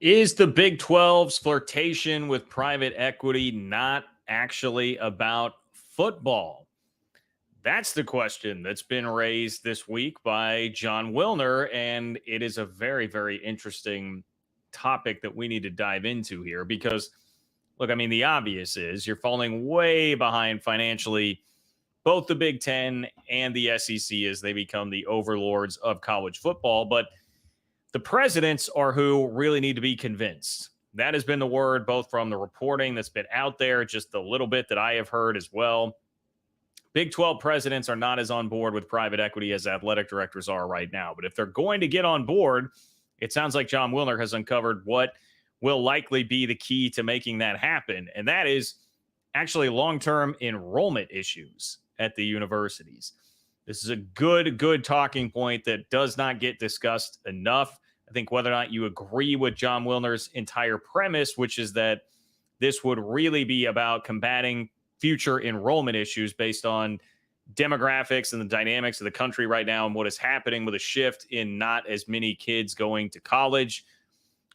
Is the Big 12's flirtation with private equity not actually about football? That's the question that's been raised this week by Jon Wilner, and it is a very, very interesting topic that we need to dive into here because, look, I mean, the obvious is you're falling way behind financially, both the Big Ten and the SEC as they become the overlords of college football. But the presidents are who really need to be convinced. That has been the word both from the reporting that's been out there, just the little bit that I have heard as well. Big 12 presidents are not as on board with private equity as athletic directors are right now. But if they're going to get on board, it sounds like Jon Wilner has uncovered what will likely be the key to making that happen. And that is actually long-term enrollment issues at the universities. This is a good talking point that does not get discussed enough. I think whether or not you agree with Jon Wilner's entire premise, which is that this would really be about combating future enrollment issues based on demographics and the dynamics of the country right now and what is happening with a shift in not as many kids going to college.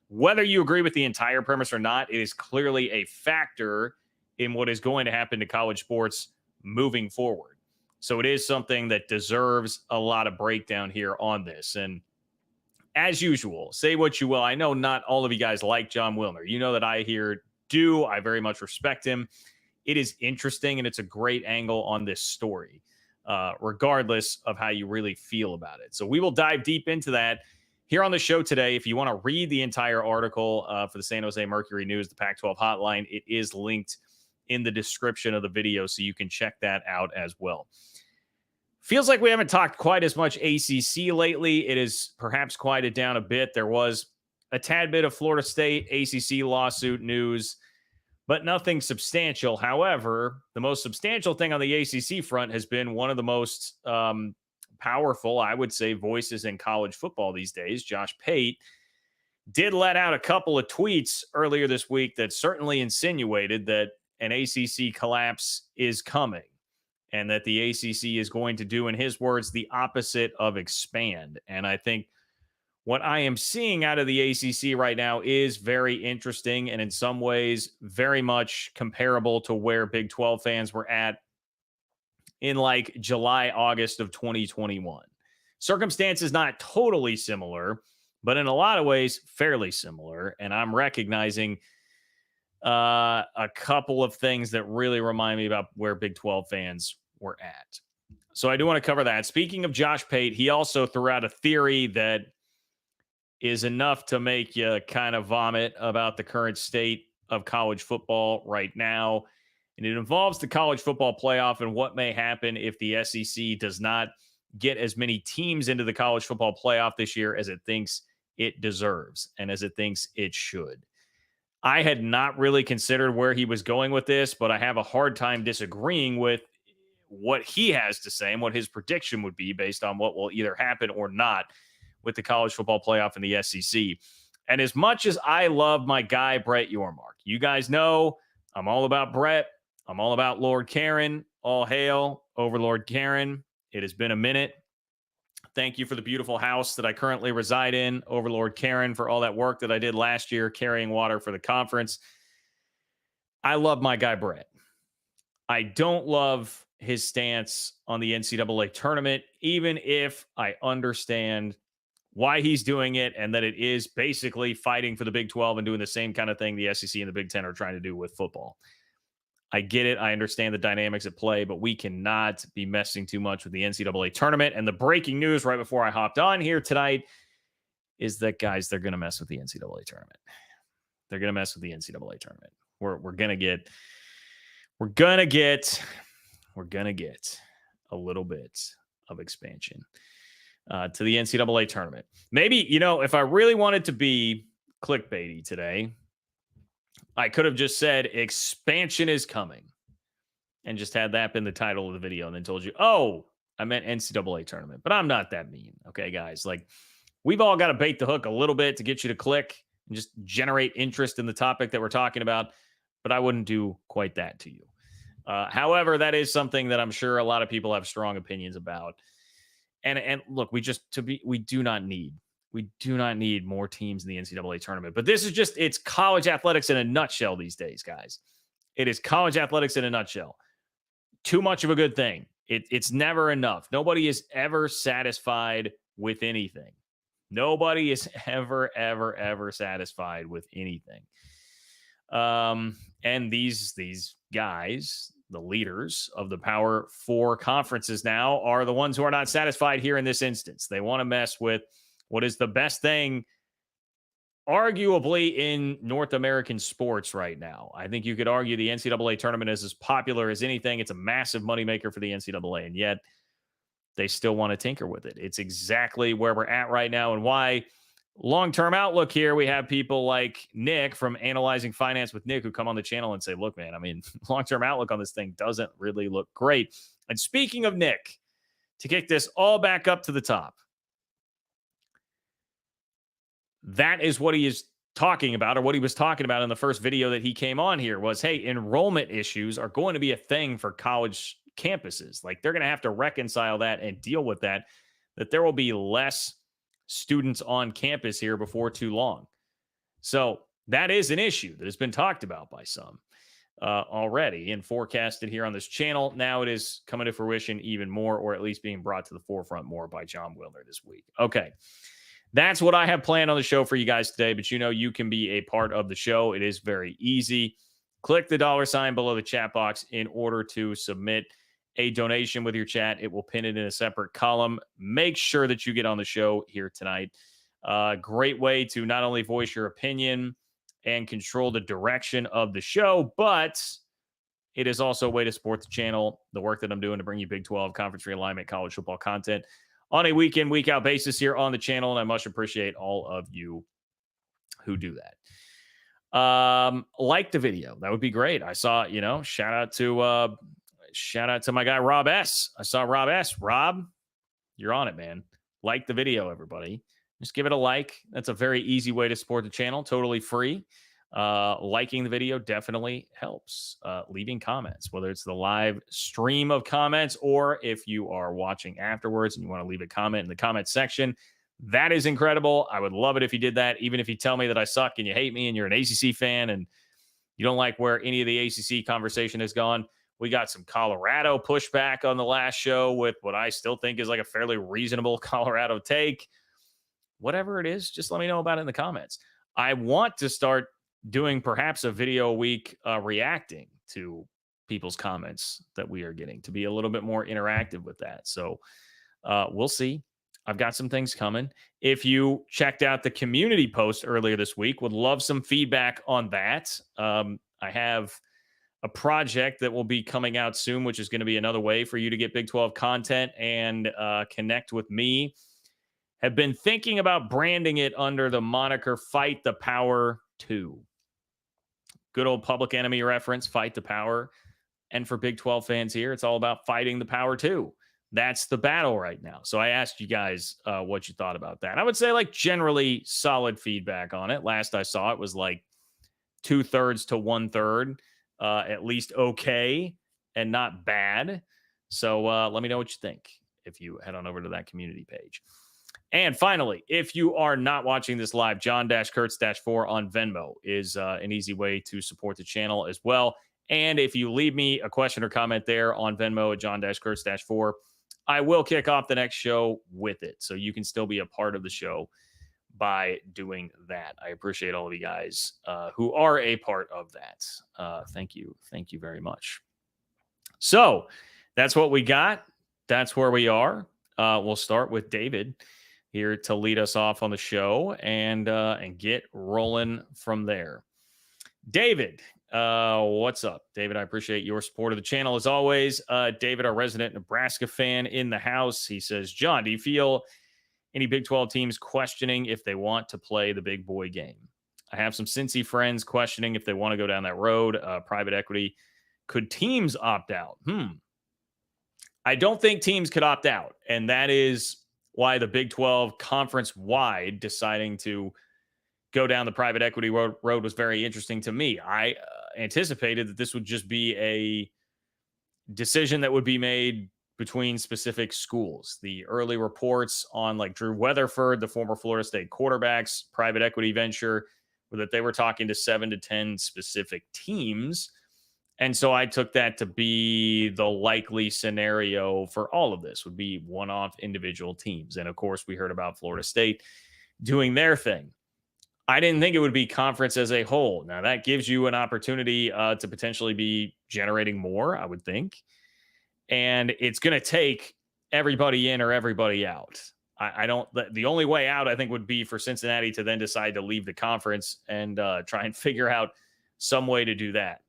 Whether you agree with the entire premise or not, it is clearly a factor in what is going to happen to college sports moving forward. So it is something that deserves a lot of breakdown here on this. And as usual, say what you will. I know not all of you guys like Jon Wilner. You know that I here do. I very much respect him. It is interesting, and it's a great angle on this story, regardless of how you really feel about it. So we will dive deep into that here on the show today. If you want to read the entire article for the San Jose Mercury News, the Pac-12 hotline, it is linked in the description of the video, so you can check that out as well. Feels like we haven't talked quite as much ACC lately. It is perhaps quieted down a bit. There was a tad bit of Florida State ACC lawsuit news, but nothing substantial. However, the most substantial thing on the ACC front has been one of the most powerful, I would say, voices in college football these days. Josh Pate did let out a couple of tweets earlier this week that certainly insinuated that an ACC collapse is coming and that the ACC is going to do, in his words, the opposite of expand. And I think what I am seeing out of the ACC right now is very interesting and in some ways very much comparable to where Big 12 fans were at in like July, August of 2021. Circumstances not totally similar, but in a lot of ways fairly similar. And I'm recognizing a couple of things that really remind me about where Big 12 fans were at. So I do want to cover that. Speaking of Josh Pate, he also threw out a theory that is enough to make you kind of vomit about the current state of college football right now. And it involves the college football playoff and what may happen if the SEC does not get as many teams into the college football playoff this year as it thinks it deserves and as it thinks it should. I had not really considered where he was going with this, but I have a hard time disagreeing with what he has to say and what his prediction would be based on what will either happen or not with the college football playoff in the SEC. And as much as I love my guy, Brett Yormark, you guys know I'm all about Brett. I'm all about Lord Karen. All hail Overlord Karen. It has been a minute. Thank you for the beautiful house that I currently reside in, Overlord Karen, for all that work that I did last year carrying water for the conference. I love my guy, Brett. I don't love his stance on the NCAA tournament, even if I understand why he's doing it and that it is basically fighting for the Big 12 and doing the same kind of thing the SEC and the Big 10 are trying to do with football. I get it. I understand the dynamics at play, but we cannot be messing too much with the NCAA tournament. And the breaking news right before I hopped on here tonight is that, guys, they're going to mess with the NCAA tournament. They're going to mess with the NCAA tournament. We're going to get a little bit of expansion to the NCAA tournament. Maybe, if I really wanted to be clickbaity today, I could have just said expansion is coming and just had that been the title of the video and then told you, oh, I meant NCAA tournament. But I'm not that mean. Okay, guys, like we've all got to bait the hook a little bit to get you to click and just generate interest in the topic that we're talking about. But I wouldn't do quite that to you. However, that is something that I'm sure a lot of people have strong opinions about. And look, we do not need We do not need more teams in the NCAA tournament. But this is it's college athletics in a nutshell these days, guys. It is college athletics in a nutshell. Too much of a good thing. It's never enough. Nobody is ever satisfied with anything. Nobody is ever satisfied with anything. And these guys, the leaders of the Power 4 conferences now, are the ones who are not satisfied here in this instance. They want to mess with what is the best thing, arguably, in North American sports right now. I think you could argue the NCAA tournament is as popular as anything. It's a massive moneymaker for the NCAA, and yet they still want to tinker with it. It's exactly where we're at right now, and why long-term outlook here, we have people like Nick from Analyzing Finance with Nick who come on the channel and say, look, man, I mean, long-term outlook on this thing doesn't really look great. And speaking of Nick, to kick this all back up to the top, that is what he is talking about, or what he was talking about in the first video that he came on here was, hey, enrollment issues are going to be a thing for college campuses. Like, they're going to have to reconcile that and deal with that there will be less students on campus here before too long. So that is an issue that has been talked about by some already and forecasted here on this channel. Now it is coming to fruition even more, or at least being brought to the forefront more by Jon Wilner this week. Okay. That's what I have planned on the show for you guys today, but you can be a part of the show. It is very easy. Click the $ below the chat box in order to submit a donation with your chat. It will pin it in a separate column. Make sure that you get on the show here tonight. Great way to not only voice your opinion and control the direction of the show, but it is also a way to support the channel, the work that I'm doing to bring you Big 12 conference realignment college football content on a week in, week out basis here on the channel. And I much appreciate all of you who do that. Like the video. That would be great. I saw, shout out to my guy, Rob S. I saw Rob S. Rob, you're on it, man. Like the video, everybody. Just give it a like. That's a very easy way to support the channel. Totally free. Liking the video definitely helps. Leaving comments, whether it's the live stream of comments or if you are watching afterwards and you want to leave a comment in the comment section, that is incredible. I would love it if you did that, even if you tell me that I suck and you hate me and you're an ACC fan and you don't like where any of the ACC conversation has gone. We got some Colorado pushback on the last show with what I still think is like a fairly reasonable Colorado take. Whatever it is, just let me know about it in the comments. I want to start doing perhaps a video a week reacting to people's comments that we are getting, to be a little bit more interactive with that. So we'll see. I've got some things coming. If you checked out the community post earlier this week, would love some feedback on that. I have a project that will be coming out soon, which is going to be another way for you to get Big 12 content and connect with me. Have been thinking about branding it under the moniker Fight the Power 2. Good old Public Enemy reference, Fight the Power. And for Big 12 fans here, it's all about fighting the Power 2. That's the battle right now. So I asked you guys what you thought about that. I would say generally solid feedback on it. Last I saw it was 2/3 to 1/3, at least okay and not bad. So let me know what you think if you head on over to that community page. And finally, if you are not watching this live, John-Kurtz-4 on Venmo is an easy way to support the channel as well. And if you leave me a question or comment there on Venmo at John-Kurtz-4, I will kick off the next show with it. So you can still be a part of the show by doing that. I appreciate all of you guys who are a part of that. Thank you. Thank you very much. So that's what we got. That's where we are. We'll start with David here to lead us off on the show and get rolling from there. David, what's up? David, I appreciate your support of the channel as always. David, our resident Nebraska fan in the house, he says, John, do you feel any Big 12 teams questioning if they want to play the big boy game? I have some Cincy friends questioning if they want to go down that road. Private equity. Could teams opt out? I don't think teams could opt out. And that is why the Big 12 conference-wide deciding to go down the private equity road was very interesting to me. I anticipated that this would just be a decision that would be made between specific schools. The early reports on like Drew Weatherford, the former Florida State quarterback's private equity venture, were that they were talking to 7 to 10 specific teams. And so I took that to be the likely scenario for all of this would be one-off individual teams. And of course, we heard about Florida State doing their thing. I didn't think it would be conference as a whole. Now, that gives you an opportunity to potentially be generating more, I would think. And it's going to take everybody in or everybody out. The only way out, I think, would be for Cincinnati to then decide to leave the conference and try and figure out some way to do that.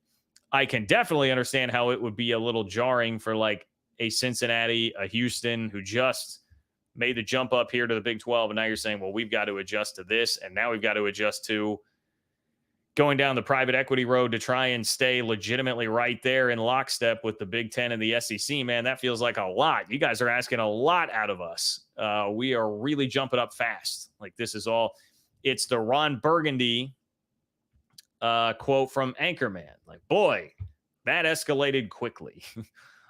I can definitely understand how it would be a little jarring for like a Cincinnati, a Houston, who just made the jump up here to the Big 12. And now you're saying, well, we've got to adjust to this. And now we've got to adjust to going down the private equity road to try and stay legitimately right there in lockstep with the Big 10 and the SEC, man. That feels like a lot. You guys are asking a lot out of us. We are really jumping up fast. Like this is all, it's the Ron Burgundy quote from Anchorman. Like, boy, that escalated quickly.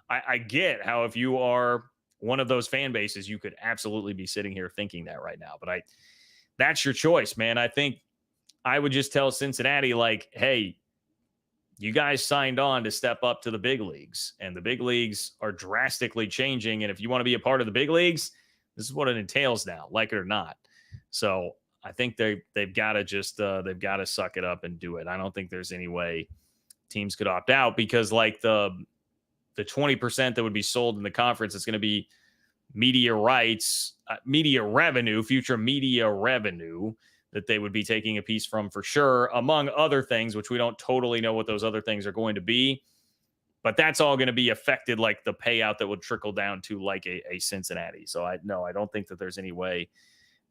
I get how if you are one of those fan bases, you could absolutely be sitting here thinking that right now. But that's your choice, man. I think I would just tell Cincinnati, like, hey, you guys signed on to step up to the big leagues, and the big leagues are drastically changing. And if you want to be a part of the big leagues, this is what it entails now, like it or not. So I think they've got to just they've got to suck it up and do it. I don't think there's any way teams could opt out because like the 20% that would be sold in the conference, it's going to be media rights, media revenue, future media revenue that they would be taking a piece from for sure, among other things, which we don't totally know what those other things are going to be. But that's all going to be affected like the payout that would trickle down to like a Cincinnati. So I don't think that there's any way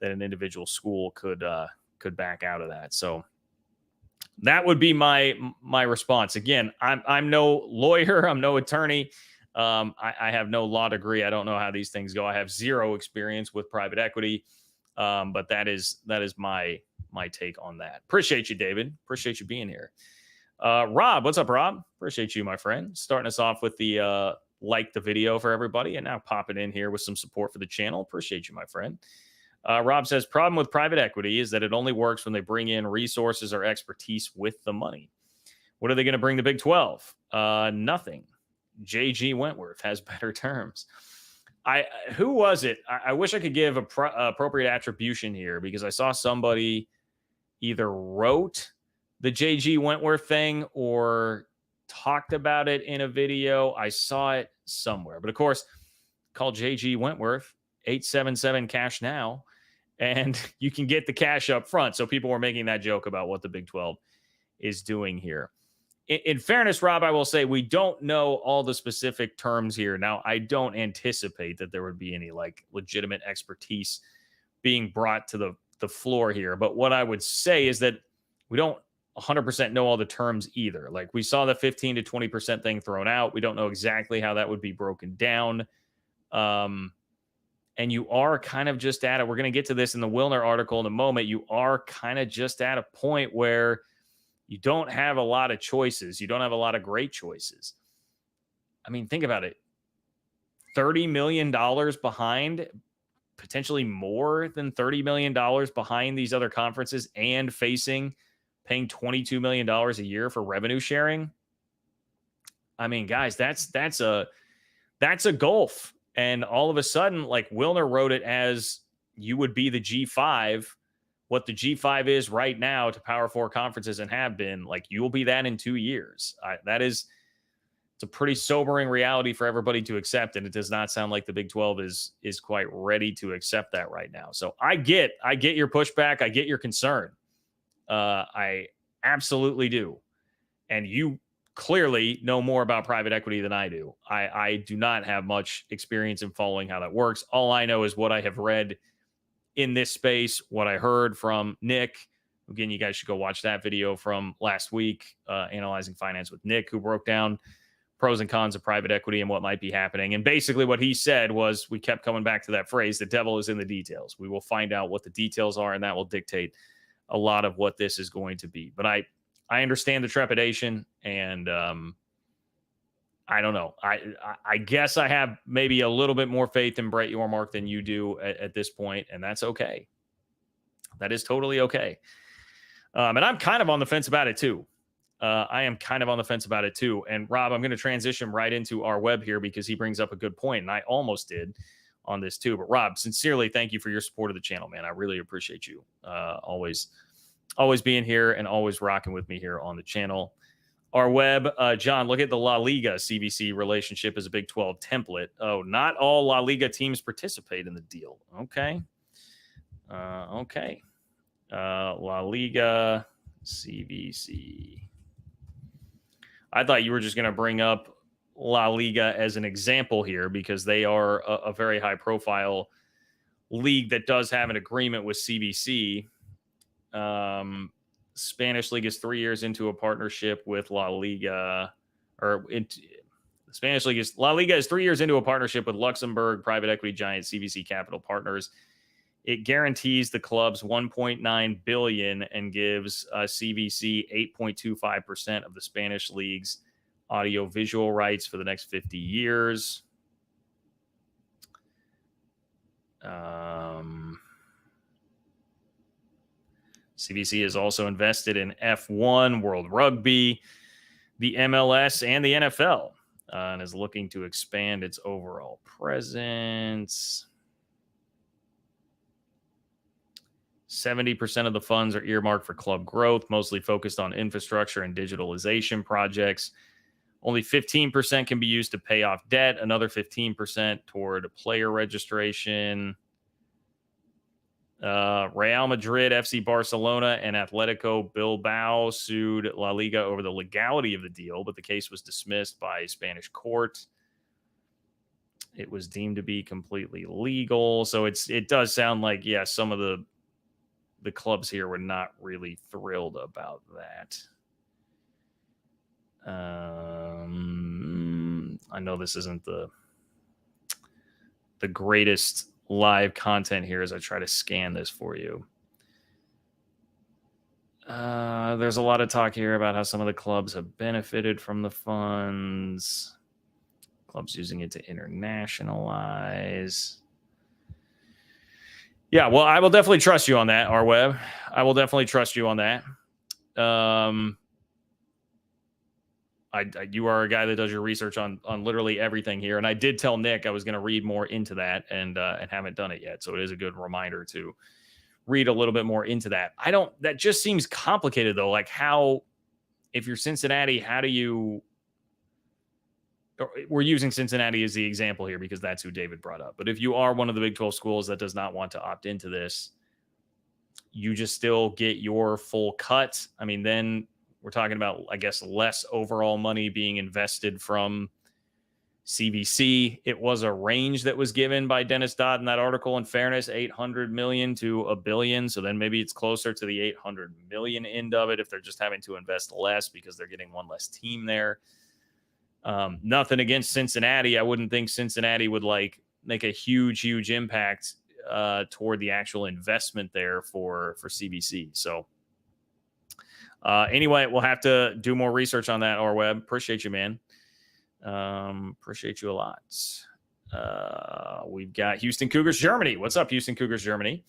that an individual school could back out of that. So that would be my response. Again, I'm no lawyer. I'm no attorney. I have no law degree. I don't know how these things go. I have zero experience with private equity. But that is my take on that. Appreciate you, David. Appreciate you being here. Rob, what's up, Rob? Appreciate you, my friend. Starting us off with the like the video for everybody and now popping in here with some support for the channel. Appreciate you, my friend. Rob says, problem with private equity is that it only works when they bring in resources or expertise with the money. What are they going to bring the Big 12? Nothing. J.G. Wentworth has better terms. Who was it? I wish I could give appropriate attribution here because I saw somebody either wrote the J.G. Wentworth thing or talked about it in a video. I saw it somewhere. But of course, call J.G. Wentworth, 877-CASH now, and you can get the cash up front. So people were making that joke about what the Big 12 is doing here. In fairness, Rob, I will say we don't know all the specific terms here. Now, I don't anticipate that there would be any like legitimate expertise being brought to the floor here. But what I would say is that we don't 100% know all the terms either. Like we saw the 15 to 20% thing thrown out. We don't know exactly how that would be broken down. And you are kind of just at it. We're going to get to this in the Wilner article in a moment. You are kind of just at a point where you don't have a lot of choices. You don't have a lot of great choices. I mean, think about it. $30 million behind, potentially more than $30 million behind these other conferences and paying $22 million a year for revenue sharing. I mean, guys, that's a gulf. And all of a sudden, like Wilner wrote it as you would be the G5. What the G5 is right now to Power 4 conferences and have been, like you will be that in 2 years. It's a pretty sobering reality for everybody to accept, and it does not sound like the Big 12 is quite ready to accept that right now. So I get your pushback, I get your concern. I absolutely do, and you clearly know more about private equity than I do. I do not have much experience in following how that works. All I know is what I have read in this space, what I heard from Nick. Again, you guys should go watch that video from last week, Analyzing Finance with Nick, who broke down pros and cons of private equity and what might be happening. And basically what he said was, we kept coming back to that phrase, the devil is in the details. We will find out what the details are, and that will dictate a lot of what this is going to be. But I understand the trepidation, and I don't know. I guess I have maybe a little bit more faith in Brett Yormark than you do at this point, and that's okay. That is totally okay. And I'm kind of on the fence about it too. I am kind of on the fence about it too. And Rob, I'm going to transition right into our web here because he brings up a good point, and I almost did on this too. But Rob, sincerely, thank you for your support of the channel, man. I really appreciate you always being here and always rocking with me here on the channel. Our web, John, look at the La Liga CBC relationship as a Big 12 template. Oh, not all La Liga teams participate in the deal. Okay. Okay. La Liga CBC. I thought you were just going to bring up La Liga as an example here because they are a very high profile league that does have an agreement with CBC. Spanish League is 3 years into a partnership with La Liga, La Liga is 3 years into a partnership with Luxembourg private equity giant CVC Capital Partners. It guarantees the clubs $1.9 billion and gives CVC 8.25% of the Spanish League's audio-visual rights for the next 50 years. CVC is also invested in F1, World Rugby, the MLS, and the NFL, and is looking to expand its overall presence. 70% of the funds are earmarked for club growth, mostly focused on infrastructure and digitalization projects. Only 15% can be used to pay off debt, another 15% toward player registration. Real Madrid, FC Barcelona, and Atletico Bilbao sued La Liga over the legality of the deal, but the case was dismissed by a Spanish court. It was deemed to be completely legal. So it does sound like, yeah, some of the clubs here were not really thrilled about that. I know this isn't the greatest live content here as I try to scan this for you. There's a lot of talk here about how some of the clubs have benefited from the funds. Clubs using it to internationalize. Yeah, well, I will definitely trust you on that, R-Web. I will definitely trust you on that. You are a guy that does your research on literally everything here, and I did tell Nick I was going to read more into that, and haven't done it yet. So it is a good reminder to read a little bit more into that. That just seems complicated though. Like how, if you're Cincinnati, how do you? We're using Cincinnati as the example here because that's who David brought up. But if you are one of the Big 12 schools that does not want to opt into this, you just still get your full cut. I mean, then we're talking about, I guess, less overall money being invested from CVC. It was a range that was given by Dennis Dodd in that article, in fairness, 800 million to $1 billion. So then maybe it's closer to the 800 million end of it if they're just having to invest less because they're getting one less team there. Nothing against Cincinnati. I wouldn't think Cincinnati would make a huge impact toward the actual investment there for CVC. So anyway, we'll have to do more research on that, R-Web. Appreciate you, man. Appreciate you a lot. We've got Houston Cougars Germany. What's up, Houston Cougars Germany?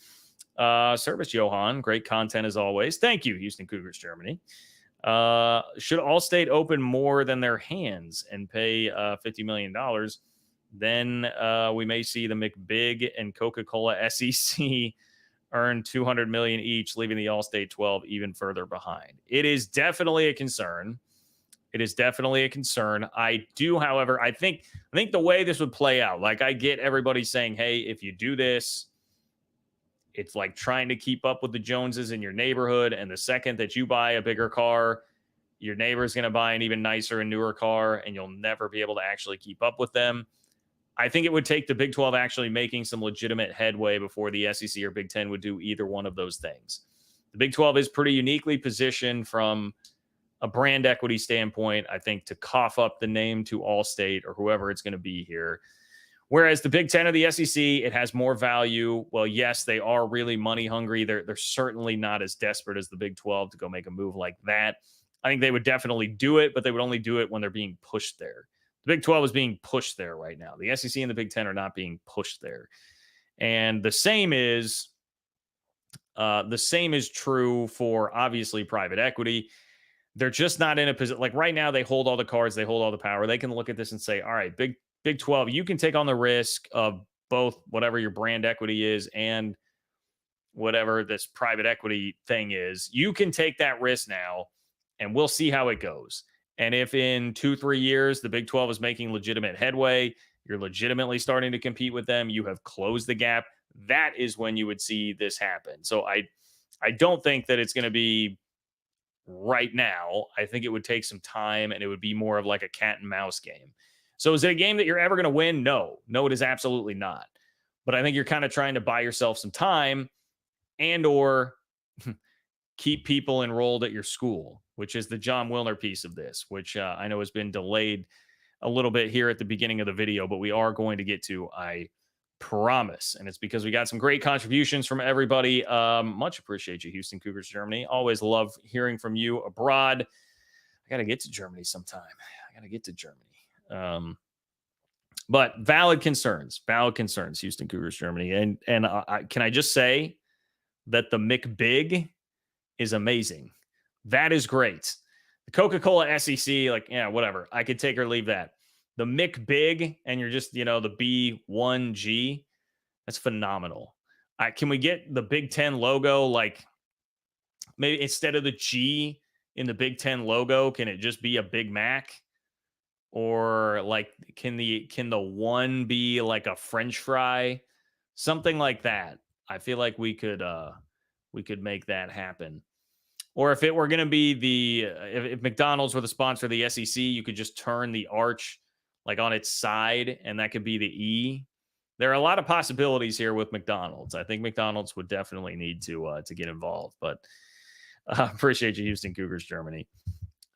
Service Johan. Great content as always. Thank you, Houston Cougars Germany. Should Allstate open more than their hands and pay $50 million, then we may see the McBig and Coca-Cola SEC earn $200 million each, leaving the Allstate 12 even further behind. It is definitely a concern. I do, however, I think the way this would play out, like I get everybody saying, hey, if you do this, it's like trying to keep up with the Joneses in your neighborhood. And the second that you buy a bigger car, your neighbor's going to buy an even nicer and newer car, and you'll never be able to actually keep up with them. I think it would take the Big 12 actually making some legitimate headway before the SEC or Big 10 would do either one of those things. The Big 12 is pretty uniquely positioned from a brand equity standpoint, I think, to cough up the name to Allstate or whoever it's going to be here. Whereas the Big 10 or the SEC, it has more value. Well, yes, they are really money hungry. They're certainly not as desperate as the Big 12 to go make a move like that. I think they would definitely do it, but they would only do it when they're being pushed there. The Big 12 is being pushed there right now. The SEC and the Big 10 are not being pushed there. And the same is true for obviously private equity. They're just not in a position. Like right now, they hold all the cards, they hold all the power. They can look at this and say, all right, Big 12, you can take on the risk of both whatever your brand equity is and whatever this private equity thing is. You can take that risk now, and we'll see how it goes. And if in 2-3 years the Big 12 is making legitimate headway, you're legitimately starting to compete with them, you have closed the gap, that is when you would see this happen. So I don't think that it's going to be right now. I think it would take some time, and it would be more of like a cat and mouse game. So is it a game that you're ever going to win? No, it is absolutely not. But I think you're kind of trying to buy yourself some time and or keep people enrolled at your school, which is the Jon Wilner piece of this, which I know has been delayed a little bit here at the beginning of the video, but we are going to get to, I promise. And it's because we got some great contributions from everybody. Much appreciate you, Houston Cougars, Germany. Always love hearing from you abroad. I got to get to Germany sometime. But valid concerns, Houston Cougars, Germany. And can I just say that the McBig is amazing. That is great. The Coca-Cola SEC, like, yeah, whatever. I could take or leave that. The McBig, and you're just, the B1G, that's phenomenal. Can we get the Big Ten logo, like maybe instead of the G in the Big Ten logo, can it just be a Big Mac? Or like, can the one be like a French fry? Something like that. I feel like we could make that happen. Or if it were going to be if McDonald's were the sponsor of the SEC, you could just turn the arch like on its side, and that could be the E. There are a lot of possibilities here with McDonald's. I think McDonald's would definitely need to get involved. But appreciate you, Houston Cougars, Germany.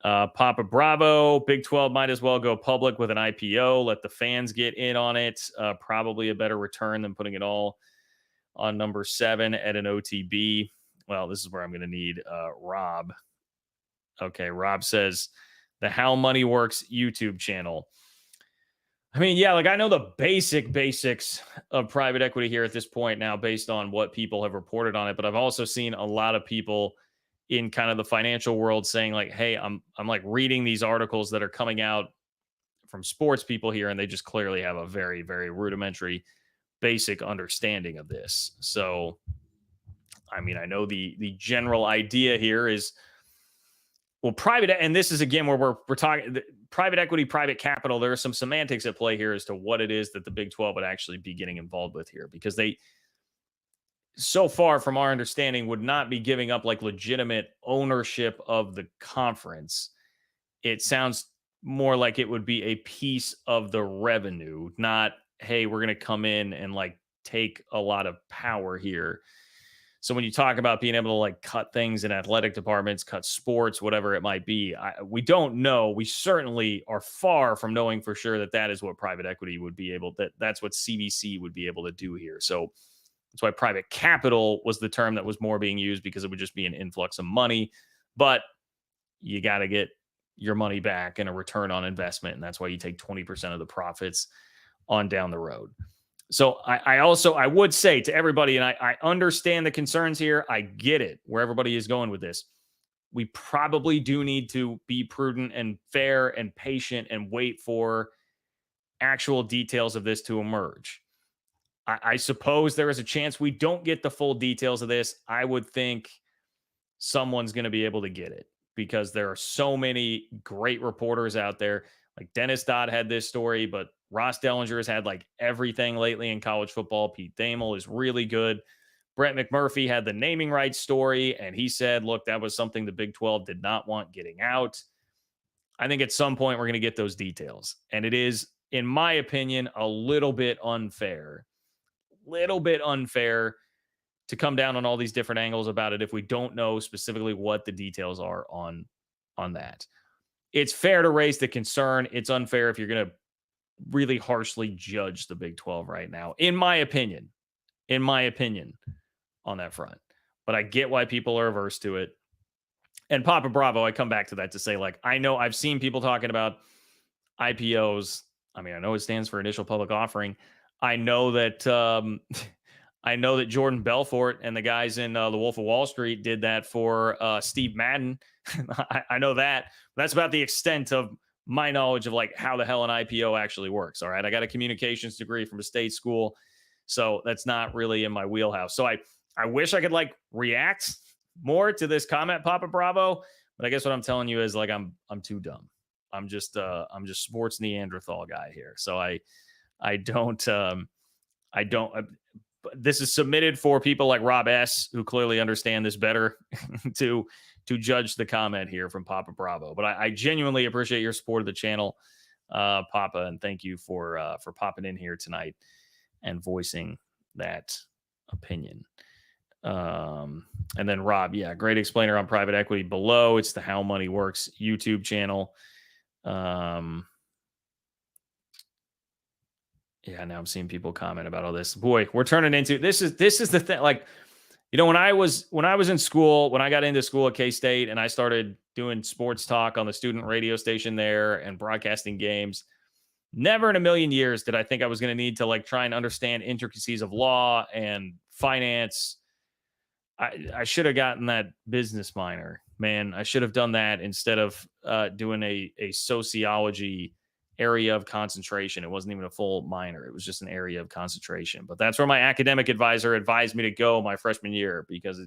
Papa Bravo, Big 12 might as well go public with an IPO. Let the fans get in on it. Probably a better return than putting it all on number 7 at an OTB. Well, this is where I'm going to need Rob. Okay, Rob says the How Money Works YouTube channel. I mean, yeah, like I know the basics of private equity here at this point now based on what people have reported on it, but I've also seen a lot of people in kind of the financial world saying like, hey, I'm like reading these articles that are coming out from sports people here, and they just clearly have a very, very rudimentary basic understanding of this. So, I mean, I know the general idea here is, well, private, and this is again where we're talking private equity, private capital. There are some semantics at play here as to what it is that the Big 12 would actually be getting involved with here, because they, so far from our understanding, would not be giving up like legitimate ownership of the conference. It sounds more like it would be a piece of the revenue, not, hey, we're going to come in and like take a lot of power here. So when you talk about being able to like cut things in athletic departments, cut sports, whatever it might be, we don't know. We certainly are far from knowing for sure that that is what private equity would be able, that's what CVC would be able to do here. So that's why private capital was the term that was more being used, because it would just be an influx of money, but you got to get your money back and a return on investment. And that's why you take 20% of the profits on down the road. So I would say to everybody, and I understand the concerns here. I get it where everybody is going with this. We probably do need to be prudent and fair and patient and wait for actual details of this to emerge. I suppose there is a chance we don't get the full details of this. I would think someone's going to be able to get it, because there are so many great reporters out there. Like Dennis Dodd had this story, but Ross Dellinger has had like everything lately in college football. Pete Thamel is really good. Brett McMurphy had the naming rights story, and he said, look, that was something the Big 12 did not want getting out. I think at some point we're going to get those details. And it is, in my opinion, a little bit unfair to come down on all these different angles about it if we don't know specifically what the details are on that. It's fair to raise the concern. It's unfair if you're going to really harshly judge the Big 12 right now, in my opinion, on that front. But I get why people are averse to it. And Papa Bravo, I come back to that to say, like, I know I've seen people talking about IPOs, I mean, I know it stands for initial public offering. I know that I know that Jordan Belfort and the guys in The Wolf of Wall Street did that for Steve Madden. I know that. That's about the extent of my knowledge of like how the hell an IPO actually works. All right, I got a communications degree from a state school, so that's not really in my wheelhouse. So I wish I could like react more to this comment, Papa Bravo, but I guess what I'm telling you is like I'm too dumb. I'm just sports Neanderthal guy here. So I don't I don't this is submitted for people like Rob S, who clearly understand this better to judge the comment here from Papa Bravo. But I genuinely appreciate your support of the channel, Papa, and thank you for popping in here tonight and voicing that opinion. And then Rob, yeah, great explainer on private equity below. It's the How Money Works YouTube channel. Yeah, now I'm seeing people comment about all this. Boy, we're turning into this is the thing. Like, you know, when I was in school, when I got into school at K-State and I started doing sports talk on the student radio station there and broadcasting games, never in a million years did I think I was going to need to like try and understand intricacies of law and finance. I should have gotten that business minor, man. I should have done that instead of doing a sociology area of concentration. It wasn't even a full minor. It was just an area of concentration. But that's where my academic advisor advised me to go my freshman year because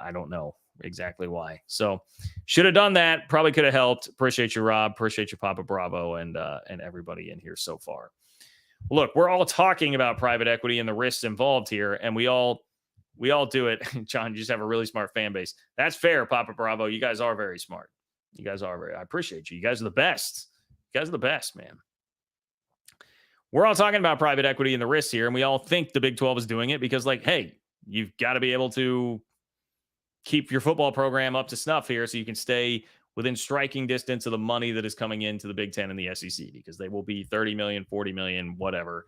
I don't know exactly why. So should have done that. Probably could have helped. Appreciate you, Rob. Appreciate you, Papa Bravo, and everybody in here so far. Look, we're all talking about private equity and the risks involved here, and we all do it. John, you just have a really smart fan base. That's fair, Papa Bravo. You guys are very smart. You guys are very. I appreciate you. You guys are the best. You guys are the best, man. We're all talking about private equity and the risks here, and we all think the Big 12 is doing it because, like, hey, you've got to be able to keep your football program up to snuff here so you can stay within striking distance of the money that is coming into the Big 10 and the SEC because they will be 30 million, 40 million, whatever,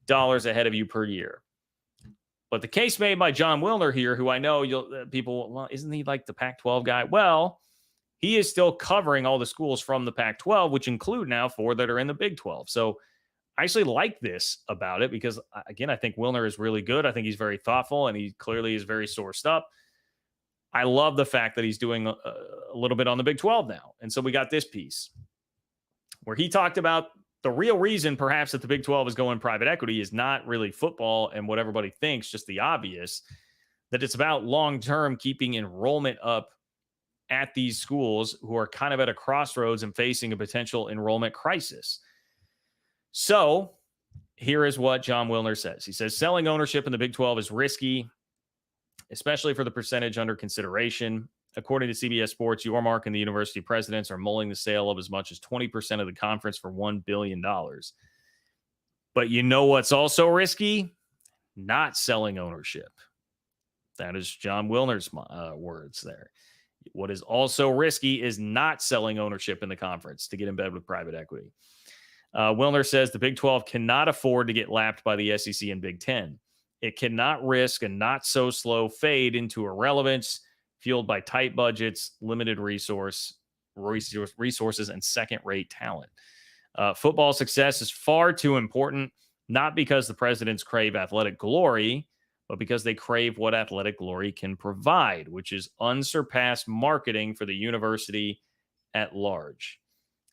dollars ahead of you per year. But the case made by Jon Wilner here, who I know people, well, isn't he like the Pac-12 guy? Well, he is still covering all the schools from the Pac-12, which include now 4 that are in the Big 12. So I actually like this about it because, again, I think Wilner is really good. I think he's very thoughtful, and he clearly is very sourced up. I love the fact that he's doing a little bit on the Big 12 now. And so we got this piece where he talked about the real reason perhaps that the Big 12 is going private equity is not really football and what everybody thinks, just the obvious, that it's about long-term keeping enrollment up at these schools who are kind of at a crossroads and facing a potential enrollment crisis. So here is what Jon Wilner says. He says, selling ownership in the Big 12 is risky, especially for the percentage under consideration. According to CBS Sports, Yormark and the university presidents are mulling the sale of as much as 20% of the conference for $1 billion. But you know what's also risky? Not selling ownership. That is Jon Wilner's words there. What is also risky is not selling ownership in the conference to get in bed with private equity. Wilner says the Big 12 cannot afford to get lapped by the SEC and Big 10. It cannot risk a not so slow fade into irrelevance fueled by tight budgets, limited resources, and second-rate talent. Football success is far too important, not because the presidents crave athletic glory, but because they crave what athletic glory can provide, which is unsurpassed marketing for the university at large.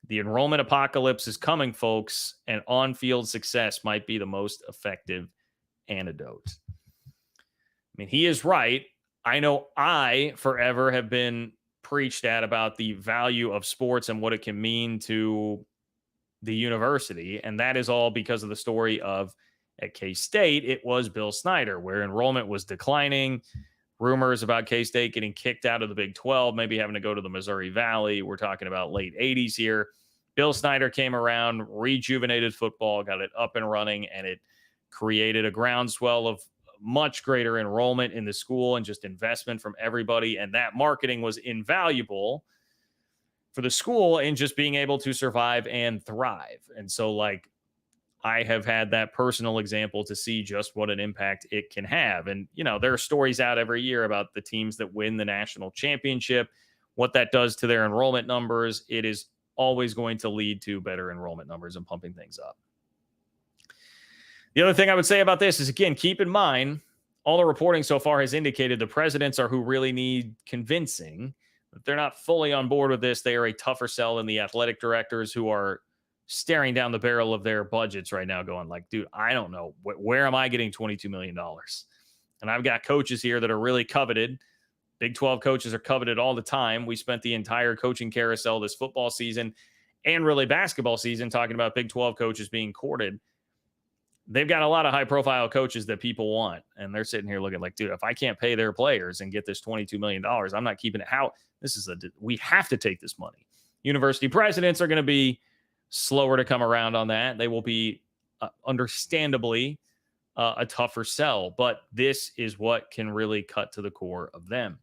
The enrollment apocalypse is coming, folks, and on-field success might be the most effective antidote. I mean, he is right. I know I forever have been preached at about the value of sports and what it can mean to the university. And that is all because of the story of at K-State, it was Bill Snyder, where enrollment was declining. Rumors about K-State getting kicked out of the Big 12, maybe having to go to the Missouri Valley. We're talking about late 80s here. Bill Snyder came around, rejuvenated football, got it up and running, and it created a groundswell of much greater enrollment in the school and just investment from everybody. And that marketing was invaluable for the school in just being able to survive and thrive. And so, like, I have had that personal example to see just what an impact it can have. And, you know, there are stories out every year about the teams that win the national championship, what that does to their enrollment numbers. It is always going to lead to better enrollment numbers and pumping things up. The other thing I would say about this is, again, keep in mind, all the reporting so far has indicated the presidents are who really need convincing. If they're not fully on board with this, they are a tougher sell than the athletic directors who are staring down the barrel of their budgets right now going like, dude, I don't know. Where am I getting $22 million? And I've got coaches here that are really coveted. Big 12 coaches are coveted all the time. We spent the entire coaching carousel this football season and really basketball season talking about Big 12 coaches being courted. They've got a lot of high-profile coaches that people want, and they're sitting here looking like, dude, if I can't pay their players and get this $22 million, I'm not keeping it. We have to take this money. University presidents are going to be slower to come around on that. They will be, understandably, a tougher sell, but this is what can really cut to the core of them.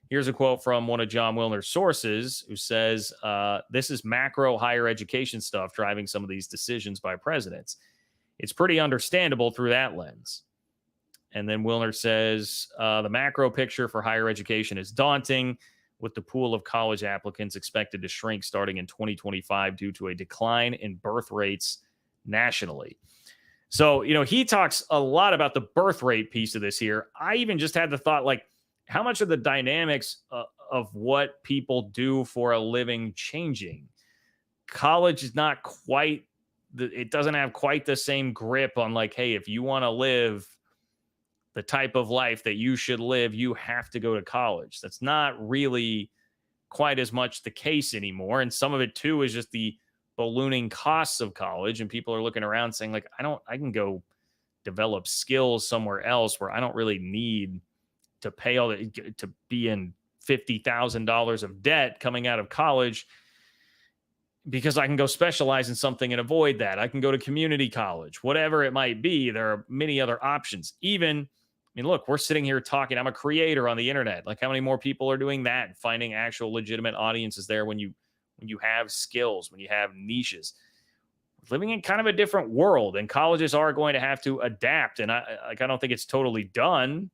Here's a quote from one of Jon Wilner's sources who says, this is macro higher education stuff driving some of these decisions by presidents. It's pretty understandable through that lens. And then Wilner says, the macro picture for higher education is daunting, with the pool of college applicants expected to shrink starting in 2025 due to a decline in birth rates nationally. So, he talks a lot about the birth rate piece of this here. I even just had the thought, like, how much are the dynamics of what people do for a living changing? College is not quite, it doesn't have quite the same grip on like, hey, if you want to live the type of life that you should live, you have to go to college. That's not really quite as much the case anymore. And some of it too is just the ballooning costs of college. And people are looking around saying like, I can go develop skills somewhere else where I don't really need to pay to be in $50,000 of debt coming out of college, because I can go specialize in something and avoid that. I can go to community college, whatever it might be. There are many other options. Look, we're sitting here talking. I'm a creator on the internet. Like, how many more people are doing that and finding actual legitimate audiences there when you have skills, when you have niches? Living in kind of a different world, and colleges are going to have to adapt. And I don't think it's totally done,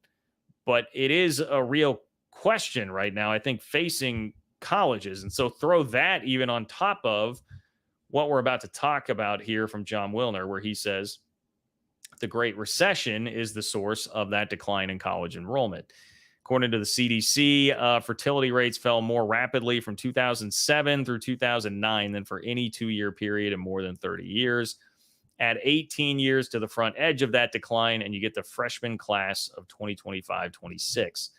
but it is a real question right now, I think, facing colleges. And so throw that even on top of what we're about to talk about here from Jon Wilner, where he says the Great Recession is the source of that decline in college enrollment. According to the CDC, fertility rates fell more rapidly from 2007 through 2009 than for any 2-year period in more than 30 years. Add 18 years to the front edge of that decline, and you get the freshman class of 2025-26.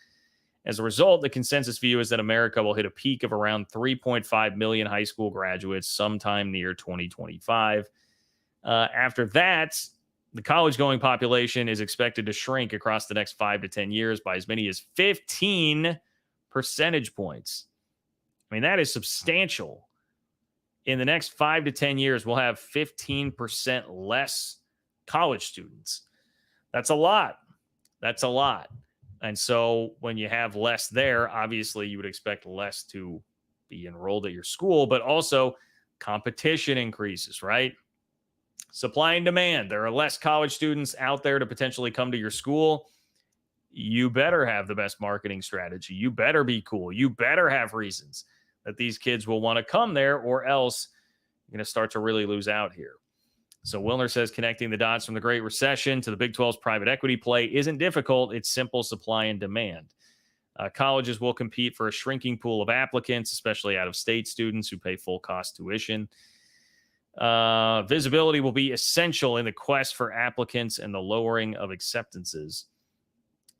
As a result, the consensus view is that America will hit a peak of around 3.5 million high school graduates sometime near 2025. After that, the college-going population is expected to shrink across the next 5 to 10 years by as many as 15 percentage points. That is substantial. In the next 5 to 10 years, we'll have 15% less college students. That's a lot. And so when you have less there, obviously you would expect less to be enrolled at your school, but also competition increases, right? Supply and demand. There are less college students out there to potentially come to your school. You better have the best marketing strategy. You better be cool. You better have reasons that these kids will want to come there, or else you're going to start to really lose out here. So Wilner says connecting the dots from the Great Recession to the Big 12's private equity play isn't difficult. It's simple supply and demand. Colleges will compete for a shrinking pool of applicants, especially out-of-state students who pay full-cost tuition. Visibility will be essential in the quest for applicants and the lowering of acceptances.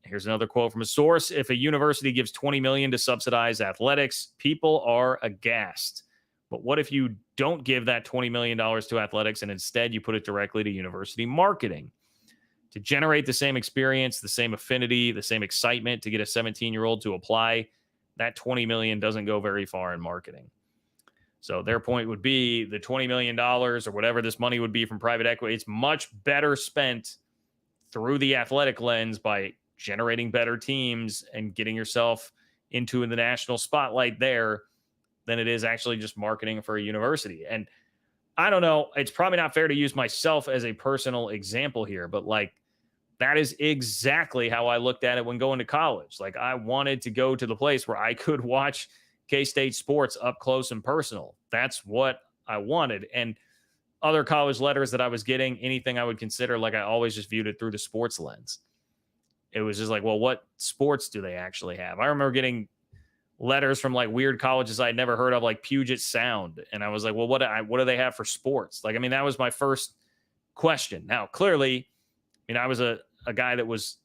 Here's another quote from a source. If a university gives $20 million to subsidize athletics, people are aghast. But what if you don't give that $20 million to athletics and instead you put it directly to university marketing? To generate the same experience, the same affinity, the same excitement to get a 17-year-old to apply, that $20 million doesn't go very far in marketing. So their point would be the $20 million or whatever this money would be from private equity, it's much better spent through the athletic lens by generating better teams and getting yourself into the national spotlight there than it is actually just marketing for a university. And I don't know, it's probably not fair to use myself as a personal example here, but like that is exactly how I looked at it when going to college. Like I wanted to go to the place where I could watch K-State sports up close and personal. That's what I wanted. And other college letters that I was getting, anything I would consider, like I always just viewed it through the sports lens. It was just like, well, what sports do they actually have? I remember getting letters from like weird colleges I'd never heard of, like Puget Sound. And I was like, well, what do they have for sports? Like, I mean, that was my first question. Now, clearly, I mean, I was a guy that was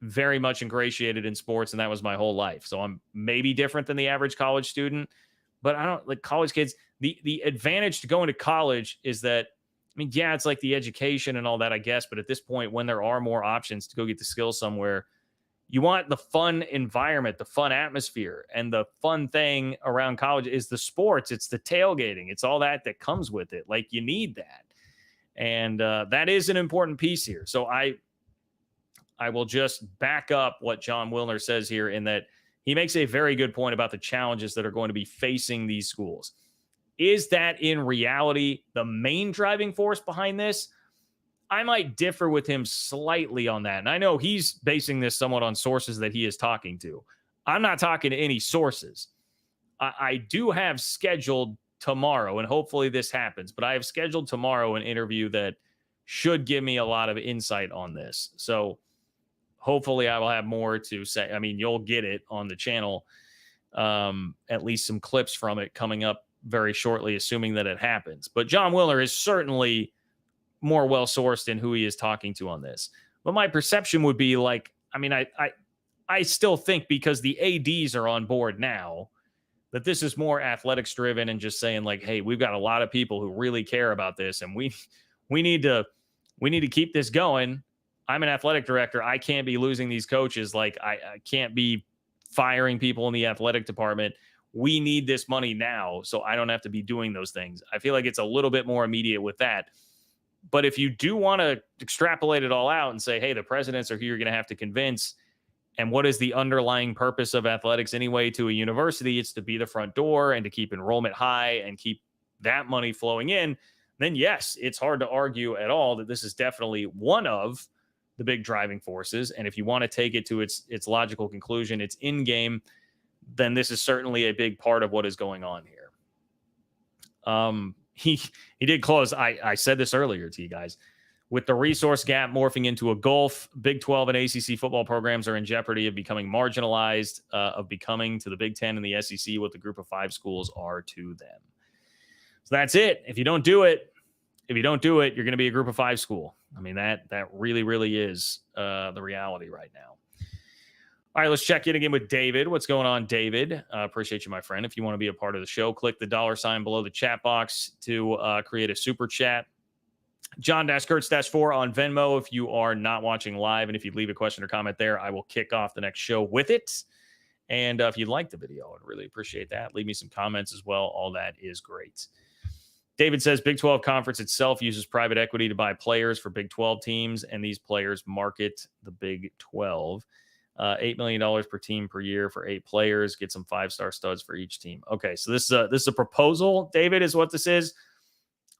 very much ingratiated in sports, and that was my whole life. So I'm maybe different than the average college student, but I don't like college kids. The advantage to going to college is that, I mean, yeah, it's like the education and all that, I guess. But at this point, when there are more options to go get the skills somewhere, you want the fun environment, the fun atmosphere. And the fun thing around college is the sports. It's the tailgating. It's all that comes with it. Like, you need that. And that is an important piece here. So I will just back up what Jon Wilner says here, in that he makes a very good point about the challenges that are going to be facing these schools. Is that in reality the main driving force behind this? I might differ with him slightly on that. And I know he's basing this somewhat on sources that he is talking to. I'm not talking to any sources. I do have scheduled tomorrow, and hopefully this happens, but I have scheduled tomorrow an interview that should give me a lot of insight on this. So hopefully I will have more to say. I mean, you'll get it on the channel, at least some clips from it coming up very shortly, assuming that it happens. But Jon Wilner is certainly more well-sourced in who he is talking to on this. But my perception would be like, I mean, I still think, because the ADs are on board now, that this is more athletics driven and just saying like, hey, we've got a lot of people who really care about this, and we need to keep this going. I'm an athletic director. I can't be losing these coaches. Like, I can't be firing people in the athletic department. We need this money now, so I don't have to be doing those things. I feel like it's a little bit more immediate with that. But if you do want to extrapolate it all out and say, hey, the presidents are who you're going to have to convince, and what is the underlying purpose of athletics anyway to a university? It's to be the front door and to keep enrollment high and keep that money flowing in. Then yes, it's hard to argue at all that this is definitely one of the big driving forces. And if you want to take it to its logical conclusion, its in game, then this is certainly a big part of what is going on here. He did close. I said this earlier to you guys. With the resource gap morphing into a gulf, Big 12 and ACC football programs are in jeopardy of becoming marginalized, of becoming to the Big 10 and the SEC what the Group of Five schools are to them. So that's it. If you don't do it, you're going to be a Group of Five school. I mean, that really, really is the reality right now. All right, let's check in again with David. What's going on, David? Appreciate you, my friend. If you want to be a part of the show, click the $ below the chat box to create a super chat. John-Kurtz-4 on Venmo if you are not watching live. And if you leave a question or comment there, I will kick off the next show with it. And if you like the video, I'd really appreciate that. Leave me some comments as well. All that is great. David says Big 12 conference itself uses private equity to buy players for Big 12 teams, and these players market the Big 12. $8 million per team per year for 8 players. Get some 5-star studs for each team. Okay, so this is a proposal, David, is what this is.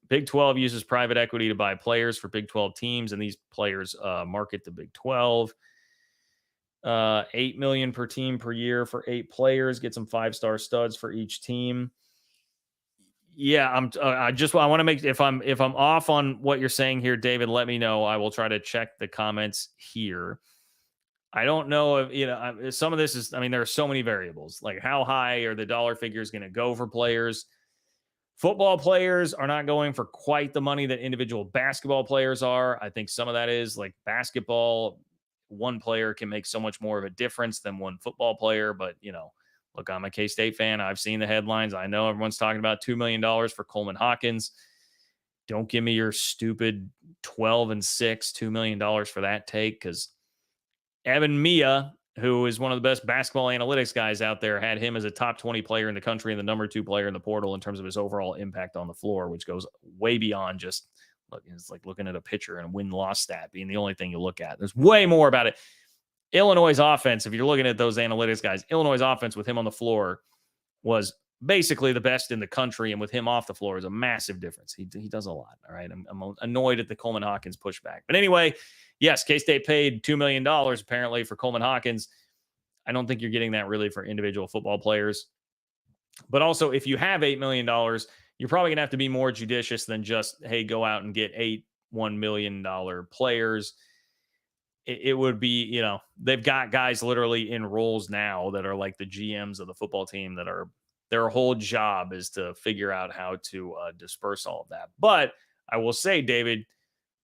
Big 12 uses private equity to buy players for Big 12 teams, and these players market the Big 12. $8 million per team per year for 8 players. Get some 5-star studs for each team. Yeah, I want to make, if I'm off on what you're saying here, David, let me know. I will try to check the comments here. I don't know if, some of this is, I mean, there are so many variables. Like, how high are the dollar figures going to go for players? Football players are not going for quite the money that individual basketball players are. I think some of that is like basketball. One player can make so much more of a difference than one football player. But, look, I'm a K-State fan. I've seen the headlines. I know everyone's talking about $2 million for Coleman Hawkins. Don't give me your stupid 12-6, $2 million for that take, because Evan Mia, who is one of the best basketball analytics guys out there, had him as a top 20 player in the country and the number 2 player in the portal in terms of his overall impact on the floor, which goes way beyond just, it's like looking at a pitcher and a win-loss stat being the only thing you look at. There's way more about it. Illinois' offense, if you're looking at those analytics guys, Illinois' offense with him on the floor was basically the best in the country, and with him off the floor is a massive difference. He does a lot. All right. I'm annoyed at the Coleman Hawkins pushback. But anyway, yes, K-State paid $2 million apparently for Coleman Hawkins. I don't think you're getting that really for individual football players. But also, if you have $8 million, you're probably going to have to be more judicious than just, hey, go out and get 8 $1 million players. It would be, they've got guys literally in roles now that are like the GMs of the football team that are, their whole job is to figure out how to disperse all of that. But I will say, David,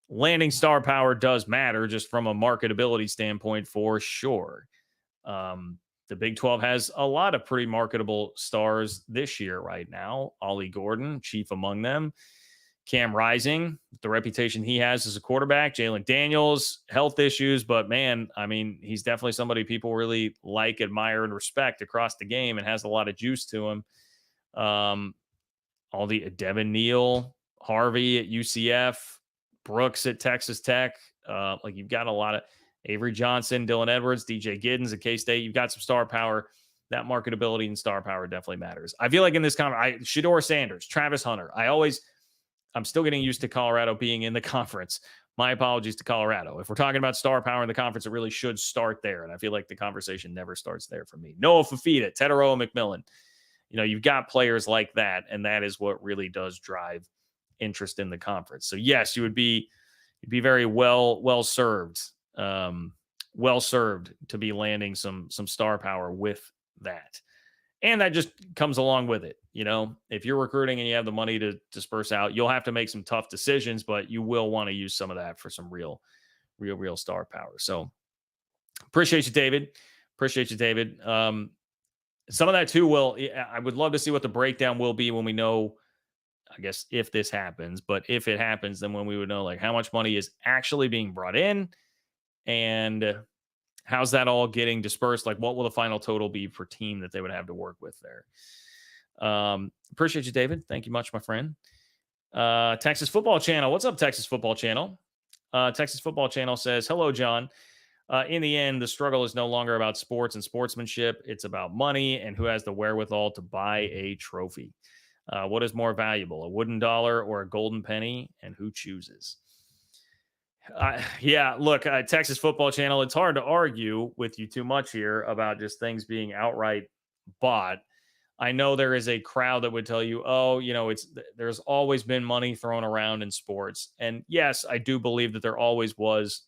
landing star power does matter just from a marketability standpoint for sure. The Big 12 has a lot of pretty marketable stars this year right now. Ollie Gordon, chief among them. Cam Rising, the reputation he has as a quarterback. Jalen Daniels, health issues, but man, I mean, he's definitely somebody people really like, admire, and respect across the game and has a lot of juice to him. All the Devin Neal, Harvey at UCF, Brooks at Texas Tech. Like you've got a lot of Avery Johnson, Dylan Edwards, DJ Giddens at K-State. You've got some star power. That marketability and star power definitely matters. I feel like in this conference, Shedeur Sanders, Travis Hunter. I'm still getting used to Colorado being in the conference. My apologies to Colorado. If we're talking about star power in the conference, it really should start there. And I feel like the conversation never starts there for me. Noah Fafita, Teteroa McMillan. You've got players like that, and that is what really does drive interest in the conference. So yes, you'd be very well served to be landing some star power with that. And that just comes along with it. If you're recruiting and you have the money to disperse out, you'll have to make some tough decisions, but you will want to use some of that for some real star power. So appreciate you, David. Some of that too I would love to see what the breakdown will be when we know, I guess, if this happens, but if it happens, then when we would know like how much money is actually being brought in and how's that all getting dispersed? Like, what will the final total be per team that they would have to work with there? Appreciate you, David. Thank you much, my friend. Texas Football Channel. What's up, Texas Football Channel? Texas Football Channel says, hello, John. In the end, the struggle is no longer about sports and sportsmanship. It's about money and who has the wherewithal to buy a trophy. What is more valuable, a wooden dollar or a golden penny, and who chooses? Look, Texas Football Channel, it's hard to argue with you too much here about just things being outright bought. I know there is a crowd that would tell you, there's always been money thrown around in sports. And yes, I do believe that there always was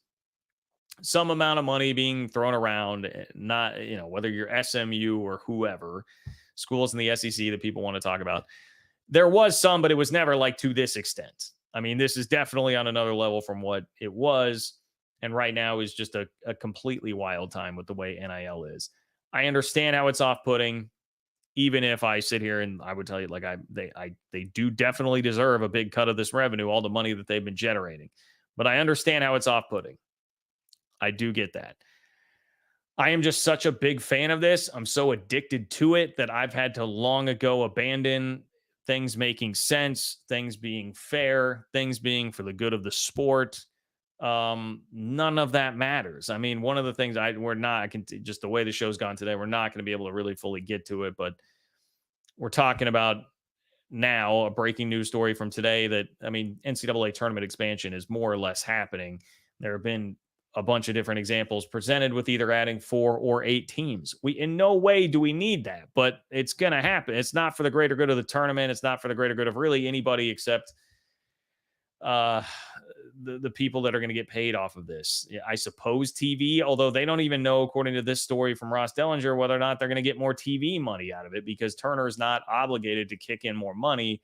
some amount of money being thrown around, not, whether you're SMU or whoever, schools in the SEC that people want to talk about. There was some, but it was never like to this extent. I mean, this is definitely on another level from what it was. And right now is just a completely wild time with the way NIL is. I understand how it's off-putting, even if I sit here and I would tell you, like, they do definitely deserve a big cut of this revenue, all the money that they've been generating. But I understand how it's off-putting. I do get that. I am just such a big fan of this. I'm so addicted to it that I've had to long ago abandon things making sense, things being fair, things being for the good of the sport. None of that matters. I mean, one of the things just the way the show's gone today, we're not going to be able to really fully get to it, but we're talking about now a breaking news story from today that, I mean, NCAA tournament expansion is more or less happening. There have been a bunch of different examples presented with either adding 4 or 8 teams. In no way do we need that, but it's going to happen. It's not for the greater good of the tournament. It's not for the greater good of really anybody except the people that are going to get paid off of this. I suppose TV, although they don't even know, according to this story from Ross Dellinger, whether or not they're going to get more TV money out of it because Turner is not obligated to kick in more money.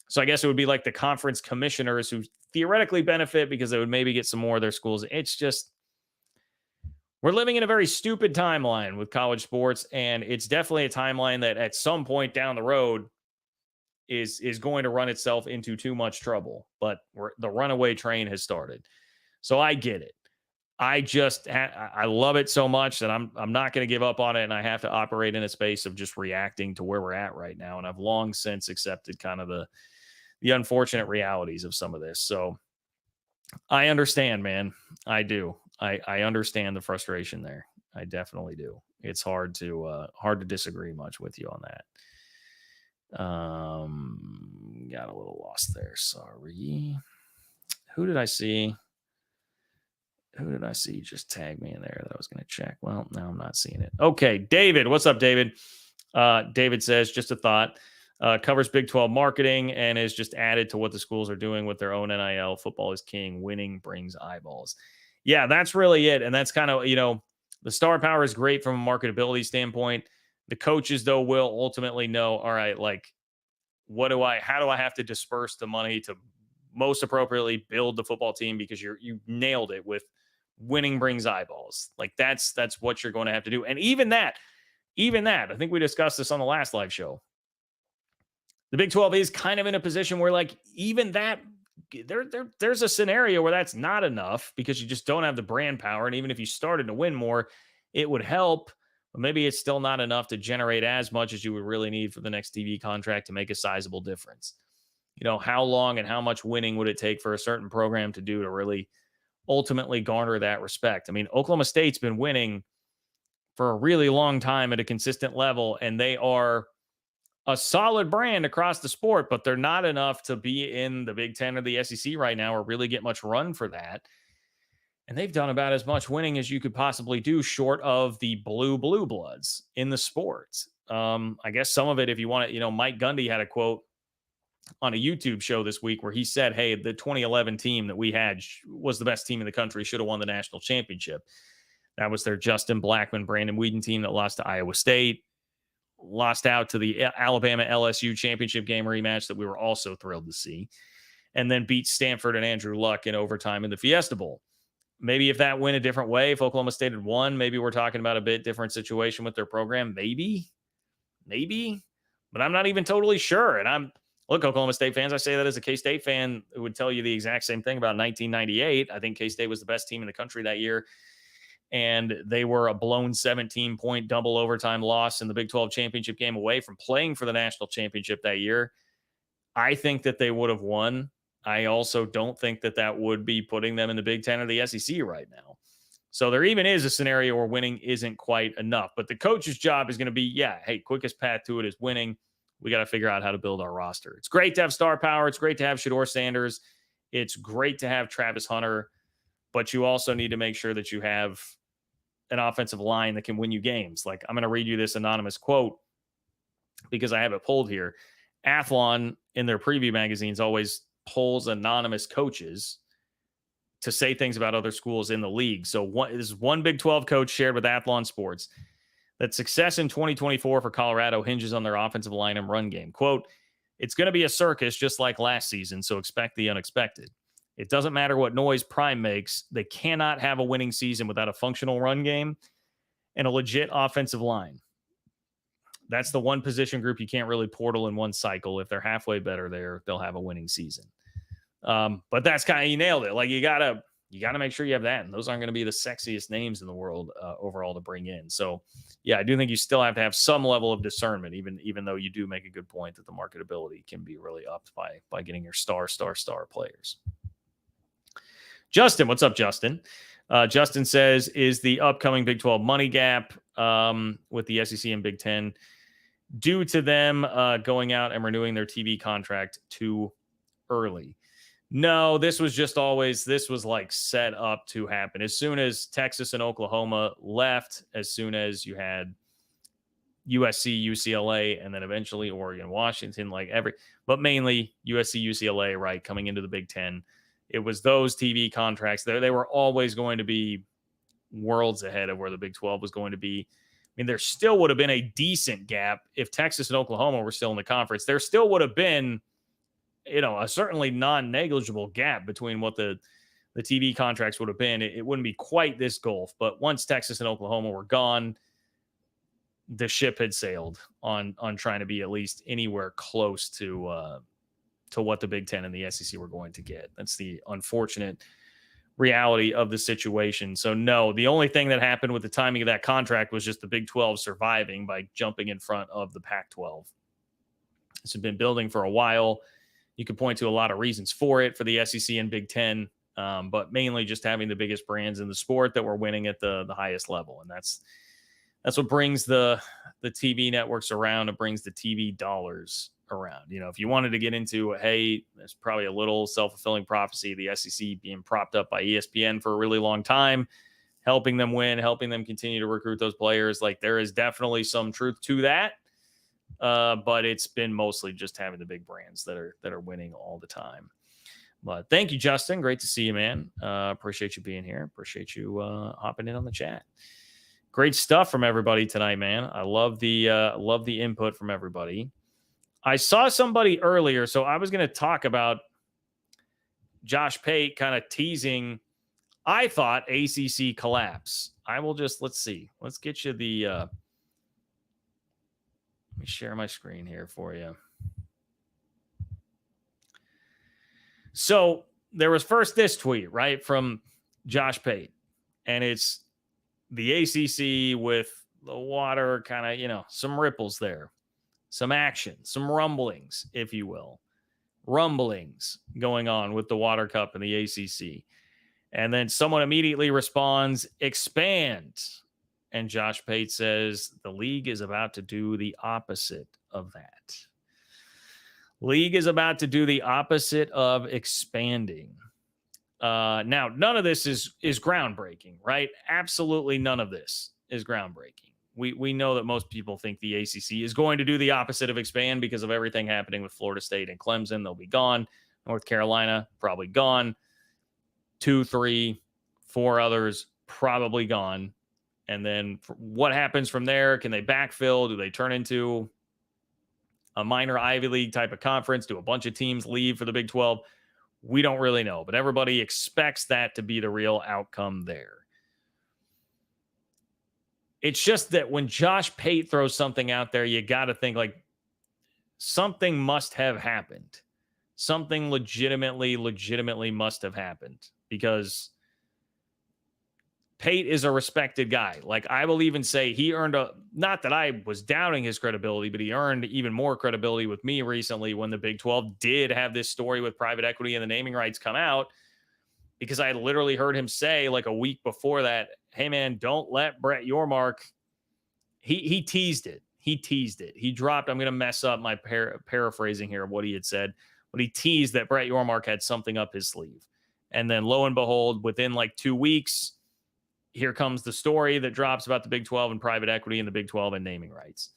So I guess it would be like the conference commissioners who theoretically benefit because they would maybe get some more of their schools. It's just, we're living in a very stupid timeline with college sports, and it's definitely a timeline that at some point down the road is going to run itself into too much trouble. But the runaway train has started. So I get it. I love it so much that I'm not going to give up on it, and I have to operate in a space of just reacting to where we're at right now. And I've long since accepted kind of the unfortunate realities of some of this. So I understand, man. I do. I understand the frustration there. I definitely do. It's hard to disagree much with you on that. Got a little lost there. Sorry. Who did I see just tag me in there that I was going to check? Well, now I'm not seeing it. Okay. David. What's up, David? David says, just a thought, covers Big 12 marketing and is just added to what the schools are doing with their own NIL. Football is king. Winning brings eyeballs. Yeah, that's really it. And that's kind of, the star power is great from a marketability standpoint. The coaches, though, will ultimately know, all right, like, how do I have to disperse the money to most appropriately build the football team? Because you nailed it with winning brings eyeballs. Like that's what you're going to have to do. And even that, I think we discussed this on the last live show. The Big 12 is kind of in a position where, like, even that, there's a scenario where that's not enough because you just don't have the brand power. And even if you started to win more, it would help. But maybe it's still not enough to generate as much as you would really need for the next TV contract to make a sizable difference. How long and how much winning would it take for a certain program to do to really ultimately garner that respect? I mean, Oklahoma State's been winning for a really long time at a consistent level, and they are a solid brand across the sport, but they're not enough to be in the Big Ten or the SEC right now or really get much run for that. And they've done about as much winning as you could possibly do short of the blue bloods in the sports. I guess some of it, if you want to, Mike Gundy had a quote on a YouTube show this week where he said, hey, the 2011 team that we had was the best team in the country, should have won the national championship. That was their Justin Blackman, Brandon Whedon team that lost to Iowa State, lost out to the Alabama LSU championship game rematch that we were also thrilled to see, and then beat Stanford and Andrew Luck in overtime in the Fiesta Bowl. Maybe if that went a different way, if Oklahoma State had won, maybe we're talking about a bit different situation with their program. Maybe, but I'm not even totally sure. And look, Oklahoma State fans, I say that as a K-State fan who would tell you the exact same thing about 1998. I think K-State was the best team in the country that year. And they were a blown 17-point double overtime loss in the Big 12 championship game away from playing for the national championship that year. I think that they would have won. I also don't think that would be putting them in the Big Ten or the SEC right now. So there even is a scenario where winning isn't quite enough. But the coach's job is going to be, hey, quickest path to it is winning. We got to figure out how to build our roster. It's great to have star power. It's great to have Shedeur Sanders. It's great to have Travis Hunter. But you also need to make sure that you have an offensive line that can win you games. Like, I'm going to read you this anonymous quote because I have it pulled here. Athlon in their preview magazines always polls anonymous coaches to say things about other schools in the league. So this is one Big 12 coach shared with Athlon Sports that success in 2024 for Colorado hinges on their offensive line and run game. Quote, it's going to be a circus just like last season, so expect the unexpected. It doesn't matter what noise Prime makes. They cannot have a winning season without a functional run game and a legit offensive line. That's the one position group you can't really portal in one cycle. If they're halfway better there, they'll have a winning season. But that's kind of, you nailed it. Like, you gotta make sure you have that. And those aren't going to be the sexiest names in the world overall to bring in. So yeah, I do think you still have to have some level of discernment, even though you do make a good point that the marketability can be really upped by getting your star players. Justin, what's up, Justin? Justin says, is the upcoming Big 12 money gap with the SEC and Big 10 due to them going out and renewing their TV contract too early? No, this was like set up to happen. As soon as Texas and Oklahoma left, as soon as you had USC, UCLA, and then eventually Oregon, Washington, but mainly USC, UCLA, right, coming into the Big 10. It was those TV contracts. They were always going to be worlds ahead of where the Big 12 was going to be. I mean, there still would have been a decent gap if Texas and Oklahoma were still in the conference. There still would have been, a certainly non-negligible gap between what the TV contracts would have been. It wouldn't be quite this gulf. But once Texas and Oklahoma were gone, the ship had sailed on trying to be at least anywhere close to what the Big Ten and the SEC were going to get. That's the unfortunate reality of the situation. So no, the only thing that happened with the timing of that contract was just the Big 12 surviving by jumping in front of the Pac-12. This had been building for a while. You could point to a lot of reasons for it for the SEC and Big 10, but mainly just having the biggest brands in the sport that were winning at the highest level. And that's what brings the TV networks around. It brings the TV dollars around. If you wanted to get into, hey, there's probably a little self-fulfilling prophecy, the SEC being propped up by ESPN for a really long time, helping them win, helping them continue to recruit those players. Like, there is definitely some truth to that. but it's been mostly just having the big brands that are winning all the time. But thank you, Justin. Great to see you, man. Appreciate you being here. Appreciate you hopping in on the chat. Great stuff from everybody tonight, man. I love the input from everybody. I saw somebody earlier, so I was going to talk about Josh Pate kind of teasing, I thought, ACC collapse. I will just, let's see. Let's get you the, let me share my screen here for you. So there was first this tweet, right, from Josh Pate, and it's the ACC with the water kind of, some ripples there, some action, some rumblings, if you will. Rumblings going on with the Water Cup and the ACC. And then someone immediately responds, expand. And Josh Pate says, the league is about to do the opposite of that. League is about to do the opposite of expanding. Now, none of this is groundbreaking, right? Absolutely none of this is groundbreaking. We know that most people think the ACC is going to do the opposite of expand because of everything happening with Florida State and Clemson. They'll be gone. North Carolina, probably gone. 2, 3, 4 others, probably gone. And then what happens from there? Can they backfill? Do they turn into a minor Ivy League type of conference? Do a bunch of teams leave for the Big 12? We don't really know, but everybody expects that to be the real outcome there. It's just that when Josh Pate throws something out there, you got to think like something must have happened. Something legitimately must have happened, because Pate is a respected guy. Like, I will even say he earned not that I was doubting his credibility, but he earned even more credibility with me recently when the Big 12 did have this story with private equity and the naming rights come out, because I had literally heard him say like a week before that, hey man, don't let Brett Yormark. He teased it. He dropped, I'm going to mess up my paraphrasing here of what he had said, but he teased that Brett Yormark had something up his sleeve. And then lo and behold, within like 2 weeks, here comes the story that drops about the Big 12 and private equity and the Big 12 and naming rights.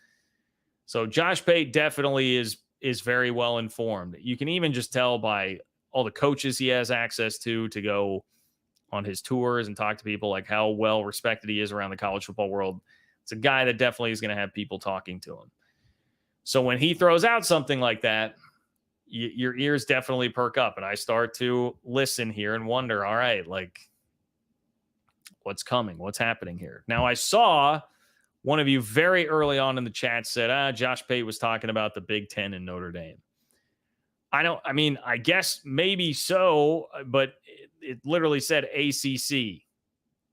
So Josh Pate definitely is very well informed. You can even just tell by all the coaches he has access to go on his tours and talk to people, like how well respected he is around the college football world. It's a guy that definitely is going to have people talking to him. So when he throws out something like that, your ears definitely perk up. And I start to listen here and wonder, all right, like, what's coming? What's happening here? Now, I saw one of you very early on in the chat said, Josh Pate was talking about the Big Ten and Notre Dame. I guess maybe so, but it literally said ACC.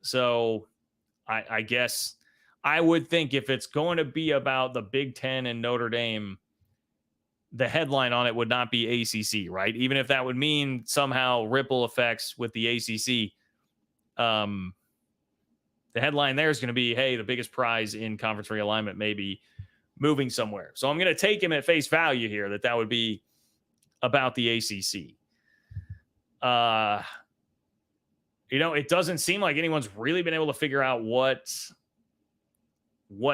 So I guess I would think if it's going to be about the Big Ten and Notre Dame, the headline on it would not be ACC, right? Even if that would mean somehow ripple effects with the ACC. The headline there is going to be, hey, the biggest prize in conference realignment may be moving somewhere. So I'm going to take him at face value here that would be about the ACC. It doesn't seem like anyone's really been able to figure out what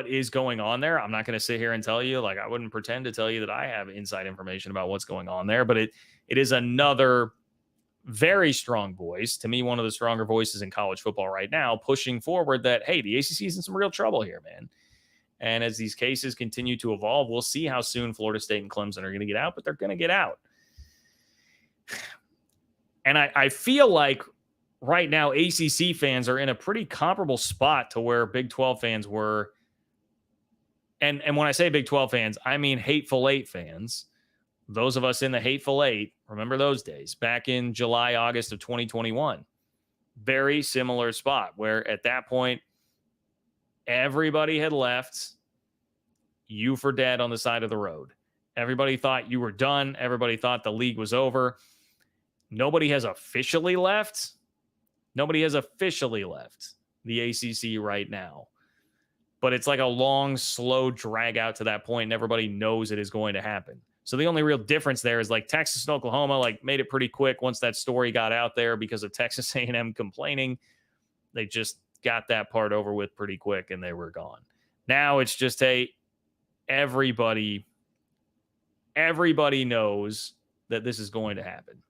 is going on there. I'm not going to sit here and tell you, like, I wouldn't pretend to tell you that I have inside information about what's going on there, but it is another very strong voice, to me, one of the stronger voices in college football right now, pushing forward that, hey, the ACC is in some real trouble here, man. And as these cases continue to evolve, we'll see how soon Florida State and Clemson are going to get out, but they're going to get out. And I feel like right now ACC fans are in a pretty comparable spot to where Big 12 fans were. And when I say Big 12 fans, I mean Hateful Eight fans. Those of us in the Hateful Eight, remember those days back in July, August of 2021. Very similar spot where at that point, everybody had left you for dead on the side of the road. Everybody thought you were done. Everybody thought the league was over. Nobody has officially left. Nobody has officially left the ACC right now. But it's like a long, slow drag out to that point, and everybody knows it is going to happen. So the only real difference there is like Texas and Oklahoma like made it pretty quick once that story got out there because of Texas A&M complaining. They just got that part over with pretty quick and they were gone. Now it's just, hey, everybody knows that this is going to happen.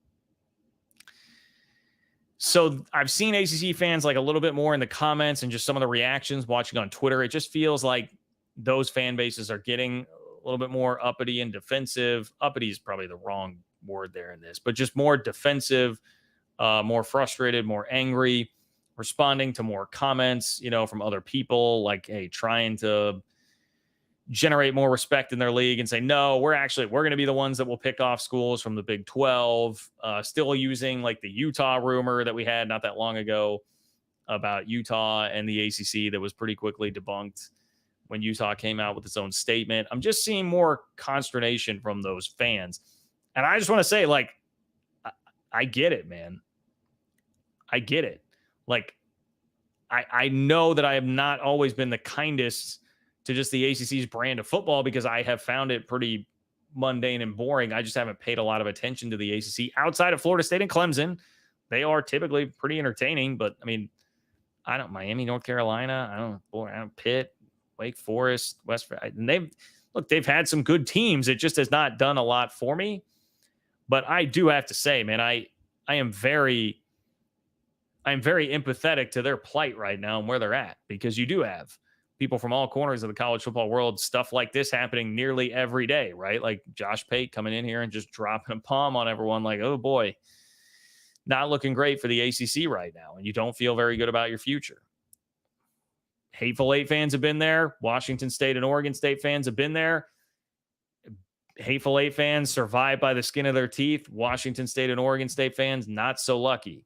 So I've seen ACC fans like a little bit more in the comments and just some of the reactions watching on Twitter. It just feels like those fan bases are getting a little bit more uppity and defensive. Uppity is probably the wrong word there in this, but just more defensive, more frustrated, more angry, responding to more comments, from other people, like, hey, trying to generate more respect in their league and say, no, we're going to be the ones that will pick off schools from the Big 12, still using like the Utah rumor that we had not that long ago about Utah and the ACC that was pretty quickly debunked when Utah came out with its own statement. I'm just seeing more consternation from those fans. And I just want to say, like, I get it, man. I get it. Like, I know that I have not always been the kindest to just the ACC's brand of football because I have found it pretty mundane and boring. I just haven't paid a lot of attention to the ACC outside of Florida State and Clemson. They are typically pretty entertaining, but I mean, Miami, North Carolina, Pitt, Wake Forest, West. And they've had some good teams. It just has not done a lot for me. But I do have to say, man, I am very empathetic to their plight right now and where they're at, because you do have people from all corners of the college football world, stuff like this happening nearly every day, right? Like Josh Pate coming in here and just dropping a palm on everyone like, oh boy, not looking great for the ACC right now. And you don't feel very good about your future. Hateful Eight fans have been there. Washington State and Oregon State fans have been there. Hateful Eight fans survived by the skin of their teeth. Washington State and Oregon State fans, not so lucky.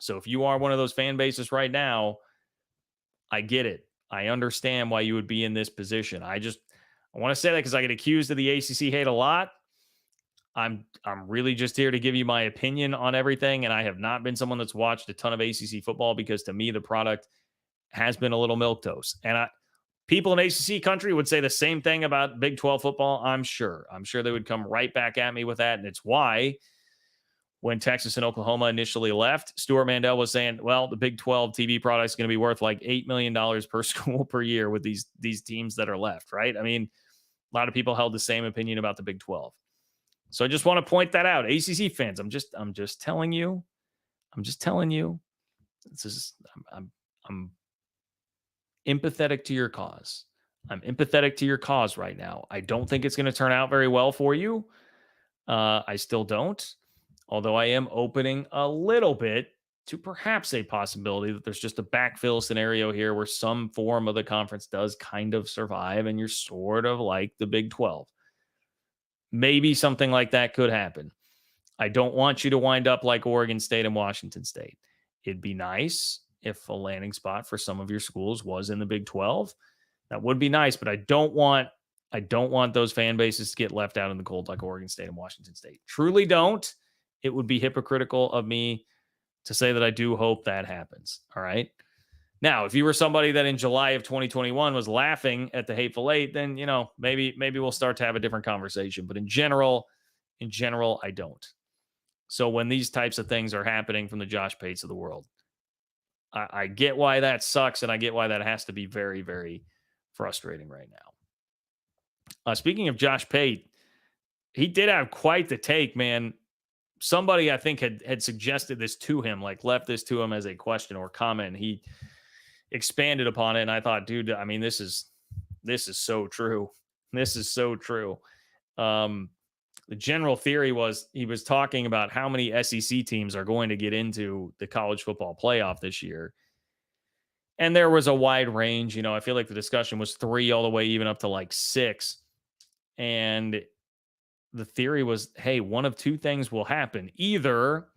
So if you are one of those fan bases right now, I get it. I understand why you would be in this position. I want to say that because I get accused of the ACC hate a lot. I'm really just here to give you my opinion on everything, and I have not been someone that's watched a ton of ACC football because to me the product has been a little milquetoast. And people in ACC country would say the same thing about Big 12 football. I'm sure they would come right back at me with that, and it's why when Texas and Oklahoma initially left, Stuart Mandel was saying, well, the Big 12 TV product is going to be worth like $8 million per school per year with these teams that are left, right? I mean, a lot of people held the same opinion about the Big 12. So I just want to point that out. ACC fans, I'm just telling you. I'm empathetic to your cause. I'm empathetic to your cause right now. I don't think it's going to turn out very well for you. I still don't. Although I am opening a little bit to perhaps a possibility that there's just a backfill scenario here where some form of the conference does kind of survive and you're sort of like the Big 12. Maybe something like that could happen. I don't want you to wind up like Oregon State and Washington State. It'd be nice if a landing spot for some of your schools was in the Big 12. That would be nice, but I don't want those fan bases to get left out in the cold like Oregon State and Washington State. Truly don't. It would be hypocritical of me to say that I do hope that happens. All right. Now, if you were somebody that in July of 2021 was laughing at the Hateful Eight, then, maybe we'll start to have a different conversation. But in general, I don't. So when these types of things are happening from the Josh Pates of the world, I get why that sucks. And I get why that has to be very, very frustrating right now. Speaking of Josh Pate, he did have quite the take, man. Somebody I think had suggested this to him, like left this to him as a question or comment. He expanded upon it. And I thought, dude, I mean, this is so true. This is so true. The general theory was he was talking about how many SEC teams are going to get into the college football playoff this year. And there was a wide range. I feel like the discussion was 3 all the way even up to like 6. And the theory was, hey, one of 2 things will happen. Either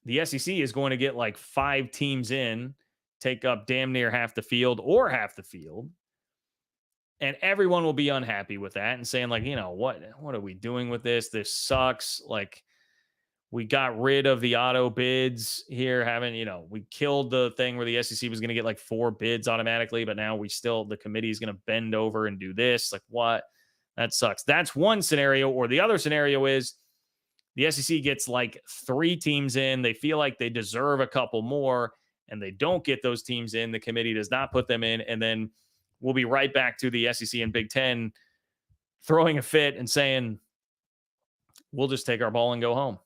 the SEC is going to get like 5 teams in, take up damn near half the field, and everyone will be unhappy with that and saying like, what are we doing with this? This sucks. Like, we got rid of the auto bids here. We killed the thing where the SEC was going to get like 4 bids automatically, but now the committee is going to bend over and do this. Like, what? That sucks. That's one scenario. Or the other scenario is the SEC gets like 3 teams in. They feel like they deserve a couple more and they don't get those teams in. The committee does not put them in. And then we'll be right back to the SEC and Big Ten throwing a fit and saying, we'll just take our ball and go home.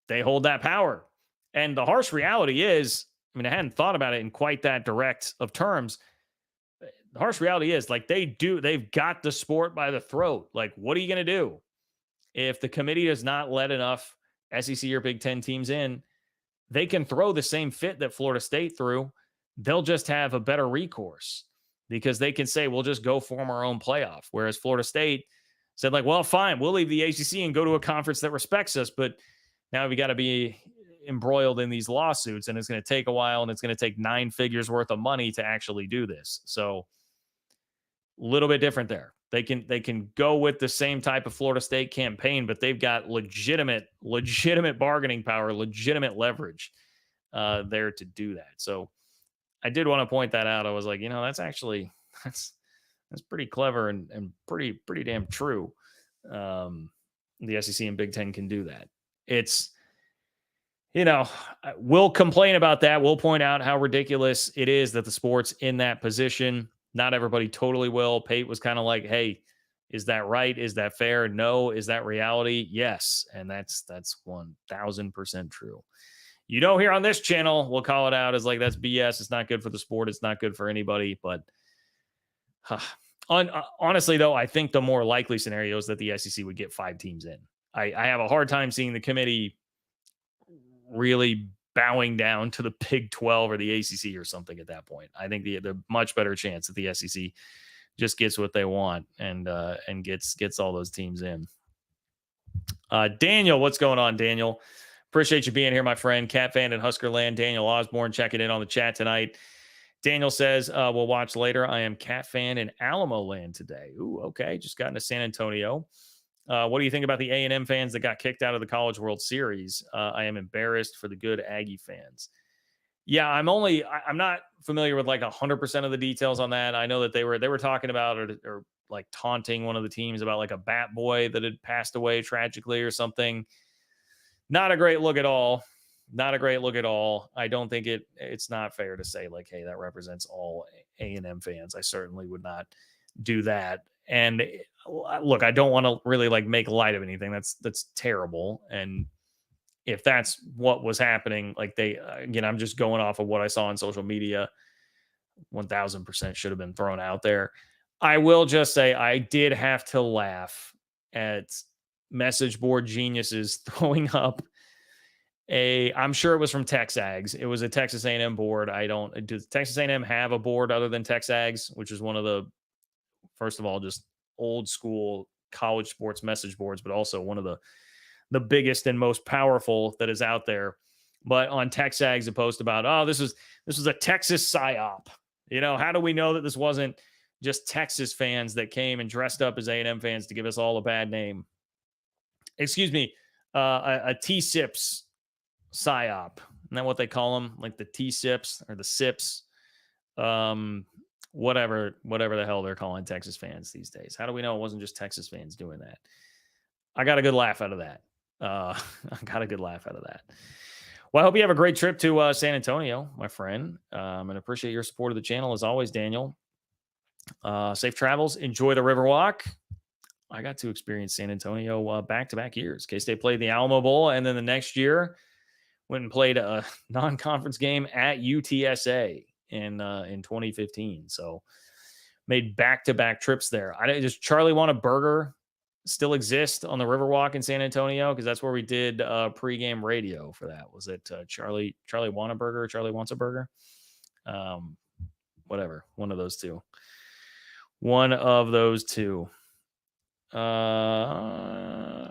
They hold that power. And the harsh reality is, I mean, I hadn't thought about it in quite that direct of terms. The harsh reality is, like, they've got the sport by the throat. Like, what are you going to do if the committee does not let enough SEC or Big Ten teams in? They can throw the same fit that Florida State threw. They'll just have a better recourse because they can say, we'll just go form our own playoff. Whereas Florida State said, like, well, fine, we'll leave the ACC and go to a conference that respects us. But now we got to be embroiled in these lawsuits, and it's going to take a while, and it's going to take 9 figures worth of money to actually do this. So a little bit different there. They can go with the same type of Florida State campaign, but they've got legitimate bargaining power, legitimate leverage there to do that. So I did want to point that out. I was like, that's actually that's pretty clever and pretty damn true. The SEC and Big Ten can do that. It's, we'll complain about that. We'll point out how ridiculous it is that the sport's in that position. Not everybody totally will. Pate was kind of like, hey, is that right? Is that fair? No. Is that reality? Yes. And that's 1000% true. Here on this channel, we'll call it out as like, that's BS. It's not good for the sport. It's not good for anybody. But honestly, though, I think the more likely scenario is that the SEC would get 5 teams in. I have a hard time seeing the committee really bowing down to the Big 12 or the ACC or something at that point. I think the much better chance that the SEC just gets what they want and gets all those teams in. Daniel, what's going on, Daniel? Appreciate you being here, my friend. Cat fan in Huskerland. Daniel Osborne checking in on the chat tonight. Daniel says, we'll watch later. I am Cat fan in Alamo Land today. Ooh, okay. Just got into San Antonio. What do you think about the A&M fans that got kicked out of the College World Series? I am embarrassed for the good Aggie fans. Yeah, I'm not familiar with like 100% of the details on that. I know that they were talking about or like taunting one of the teams about like a bat boy that had passed away tragically or something. Not a great look at all. Not a great look at all. I don't think it's not fair to say like, hey, that represents all A&M fans. I certainly would not do that. And look, I don't want to really like make light of anything. That's terrible. And if that's what was happening, like I'm just going off of what I saw on social media. 1000% should have been thrown out there. I will just say I did have to laugh at message board geniuses throwing up I'm sure it was from TexAgs. It was a Texas A&M board. Does Texas A&M have a board other than TexAgs, which is one of the, first of all, just old school college sports message boards, but also one of the biggest and most powerful that is out there. But on TexAgs, a post about, this was a Texas psyop. How do we know that this wasn't just Texas fans that came and dressed up as A&M fans to give us all a bad name? Excuse me, a T-SIPs psyop. Isn't that what they call them? Like the T-SIPs or the SIPs? Whatever the hell they're calling Texas fans these days. How do we know it wasn't just Texas fans doing that? I got a good laugh out of that. Well, I hope you have a great trip to San Antonio, my friend. And appreciate your support of the channel as always, Daniel. Safe travels. Enjoy the Riverwalk. I got to experience San Antonio back-to-back years. K-State played the Alamo Bowl, and then the next year went and played a non-conference game at UTSA in 2015. So made back-to-back trips there. Does Charlie Want a Burger still exist on the Riverwalk in San Antonio? Because that's where we did pregame radio for that. Was it Charlie Want a Burger or Charlie Wants a Burger? Whatever. One of those two.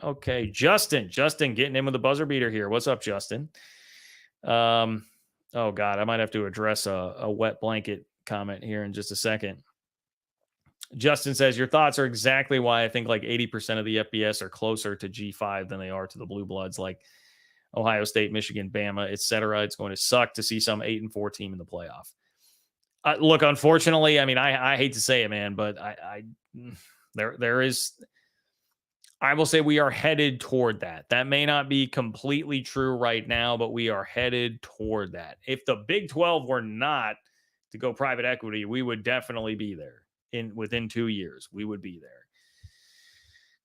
Okay. Justin getting in with the buzzer beater here. What's up, Justin? Oh God, I might have to address a wet blanket comment here in just a second. Justin says, your thoughts are exactly why I think like 80% of the FBS are closer to G5 than they are to the Blue Bloods, like Ohio State, Michigan, Bama, etc. It's going to suck to see some 8-4 team in the playoff. Look, unfortunately, I mean, I hate to say it, man, but there is, I will say we are headed toward that. That may not be completely true right now, but we are headed toward that. If the Big 12 were not to go private equity, we would definitely be there. Within 2 years, we would be there.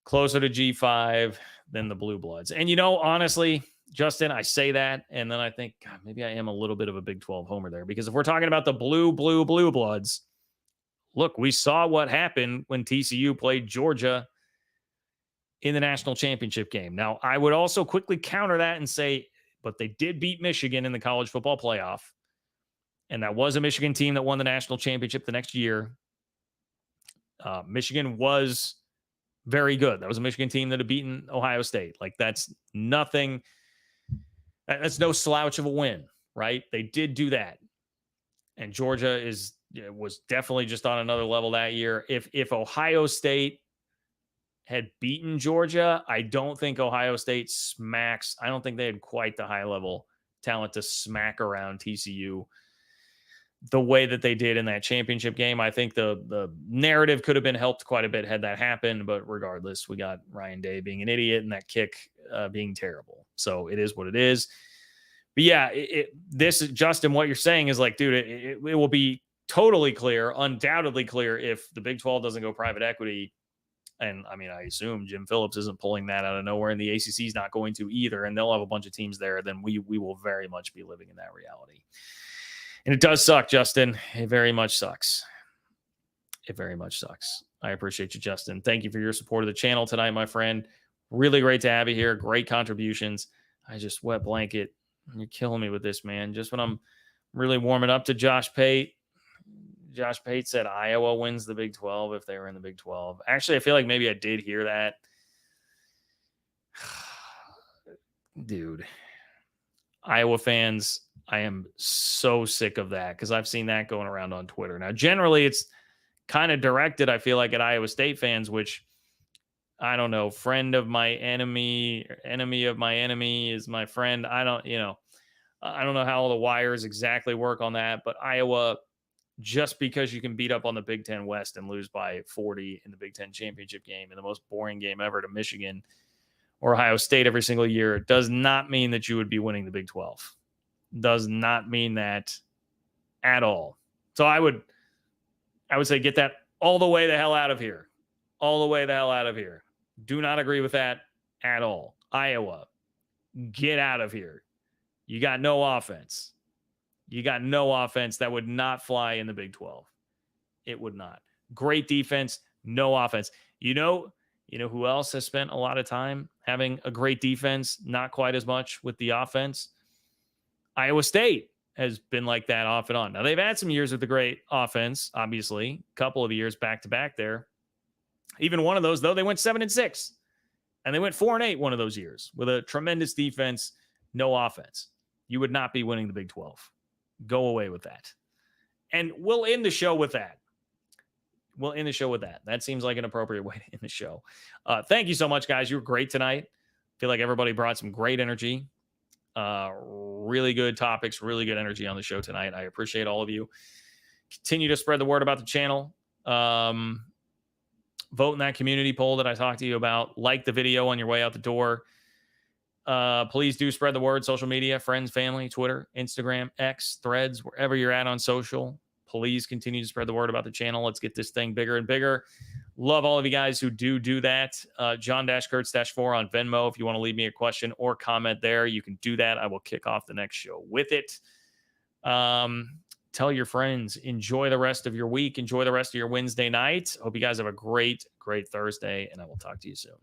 closer to G5 than the Blue Bloods. And, you know, honestly, Justin, I say that, and then I think, God, maybe I am a little bit of a Big 12 homer there, because if we're talking about the Blue Bloods, look, we saw what happened when TCU played Georgia in the national championship game. Now, I would also quickly counter that and say, but they did beat Michigan in the college football playoff, and that was a Michigan team that won the national championship the next year. Michigan was very good. That was a Michigan team that had beaten Ohio State. Like, that's nothing. That's no slouch of a win, right? They did do that. And Georgia was definitely just on another level that year. If Ohio State had beaten Georgia, I don't think Ohio State smacks. I don't think they had quite the high level talent to smack around TCU the way that they did in that championship game. I think the narrative could have been helped quite a bit had that happened, but regardless, we got Ryan Day being an idiot and that kick being terrible. So it is what it is. But yeah, this is, Justin, what you're saying is like, dude, it will be totally clear, undoubtedly clear, if the Big 12 doesn't go private equity. And I mean, I assume Jim Phillips isn't pulling that out of nowhere, and the ACC is not going to either, and they'll have a bunch of teams there, then we will very much be living in that reality. And it does suck, Justin. It very much sucks. It very much sucks. I appreciate you, Justin. Thank you for your support of the channel tonight, my friend. Really great to have you here. Great contributions. I just wet blanket. You're killing me with this, man. Just when I'm really warming up to Josh Pate. Josh Pate said Iowa wins the Big 12 if they were in the Big 12. Actually, I feel like maybe I did hear that. Dude. Iowa fans, I am so sick of that, because I've seen that going around on Twitter. Now, generally, it's kind of directed, I feel like, at Iowa State fans, which, I don't know, friend of my enemy, or enemy of my enemy is my friend. I don't know how all the wires exactly work on that, but Iowa, just because you can beat up on the Big Ten West and lose by 40 in the Big Ten championship game, in the most boring game ever, to Michigan or Ohio State every single year, does not mean that you would be winning the Big 12. Does not mean that at all. So I would say get that all the way the hell out of here. All the way the hell out of here. Do not agree with that at all. Iowa, get out of here. You got no offense. You got no offense. That would not fly in the Big 12. It would not. Great defense, no offense. You know who else has spent a lot of time having a great defense, not quite as much with the offense? Iowa State has been like that off and on. Now, they've had some years with the great offense, obviously, a couple of years back-to-back there. Even one of those, though, they went 7-6. And they went 4-8 one of those years with a tremendous defense, no offense. You would not be winning the Big 12. Go away with that. And we'll end the show with that. That seems like an appropriate way to end the show. Thank you so much, guys. You were great tonight. Feel like everybody brought some great energy. Really good topics, really good energy on the show tonight. I appreciate all of you. Continue to spread the word about the channel. Vote in that community poll that I talked to you about. Like the video on your way out the door. Please do spread the word. Social media, friends, family, Twitter, Instagram, X, Threads, wherever you're at on social. Please continue to spread the word about the channel. Let's get this thing bigger and bigger. Love all of you guys who do that. John-Kurtz-4 on Venmo. If you want to leave me a question or comment there, you can do that. I will kick off the next show with it. Tell your friends. Enjoy the rest of your week. Enjoy the rest of your Wednesday night. Hope you guys have a great, great Thursday, and I will talk to you soon.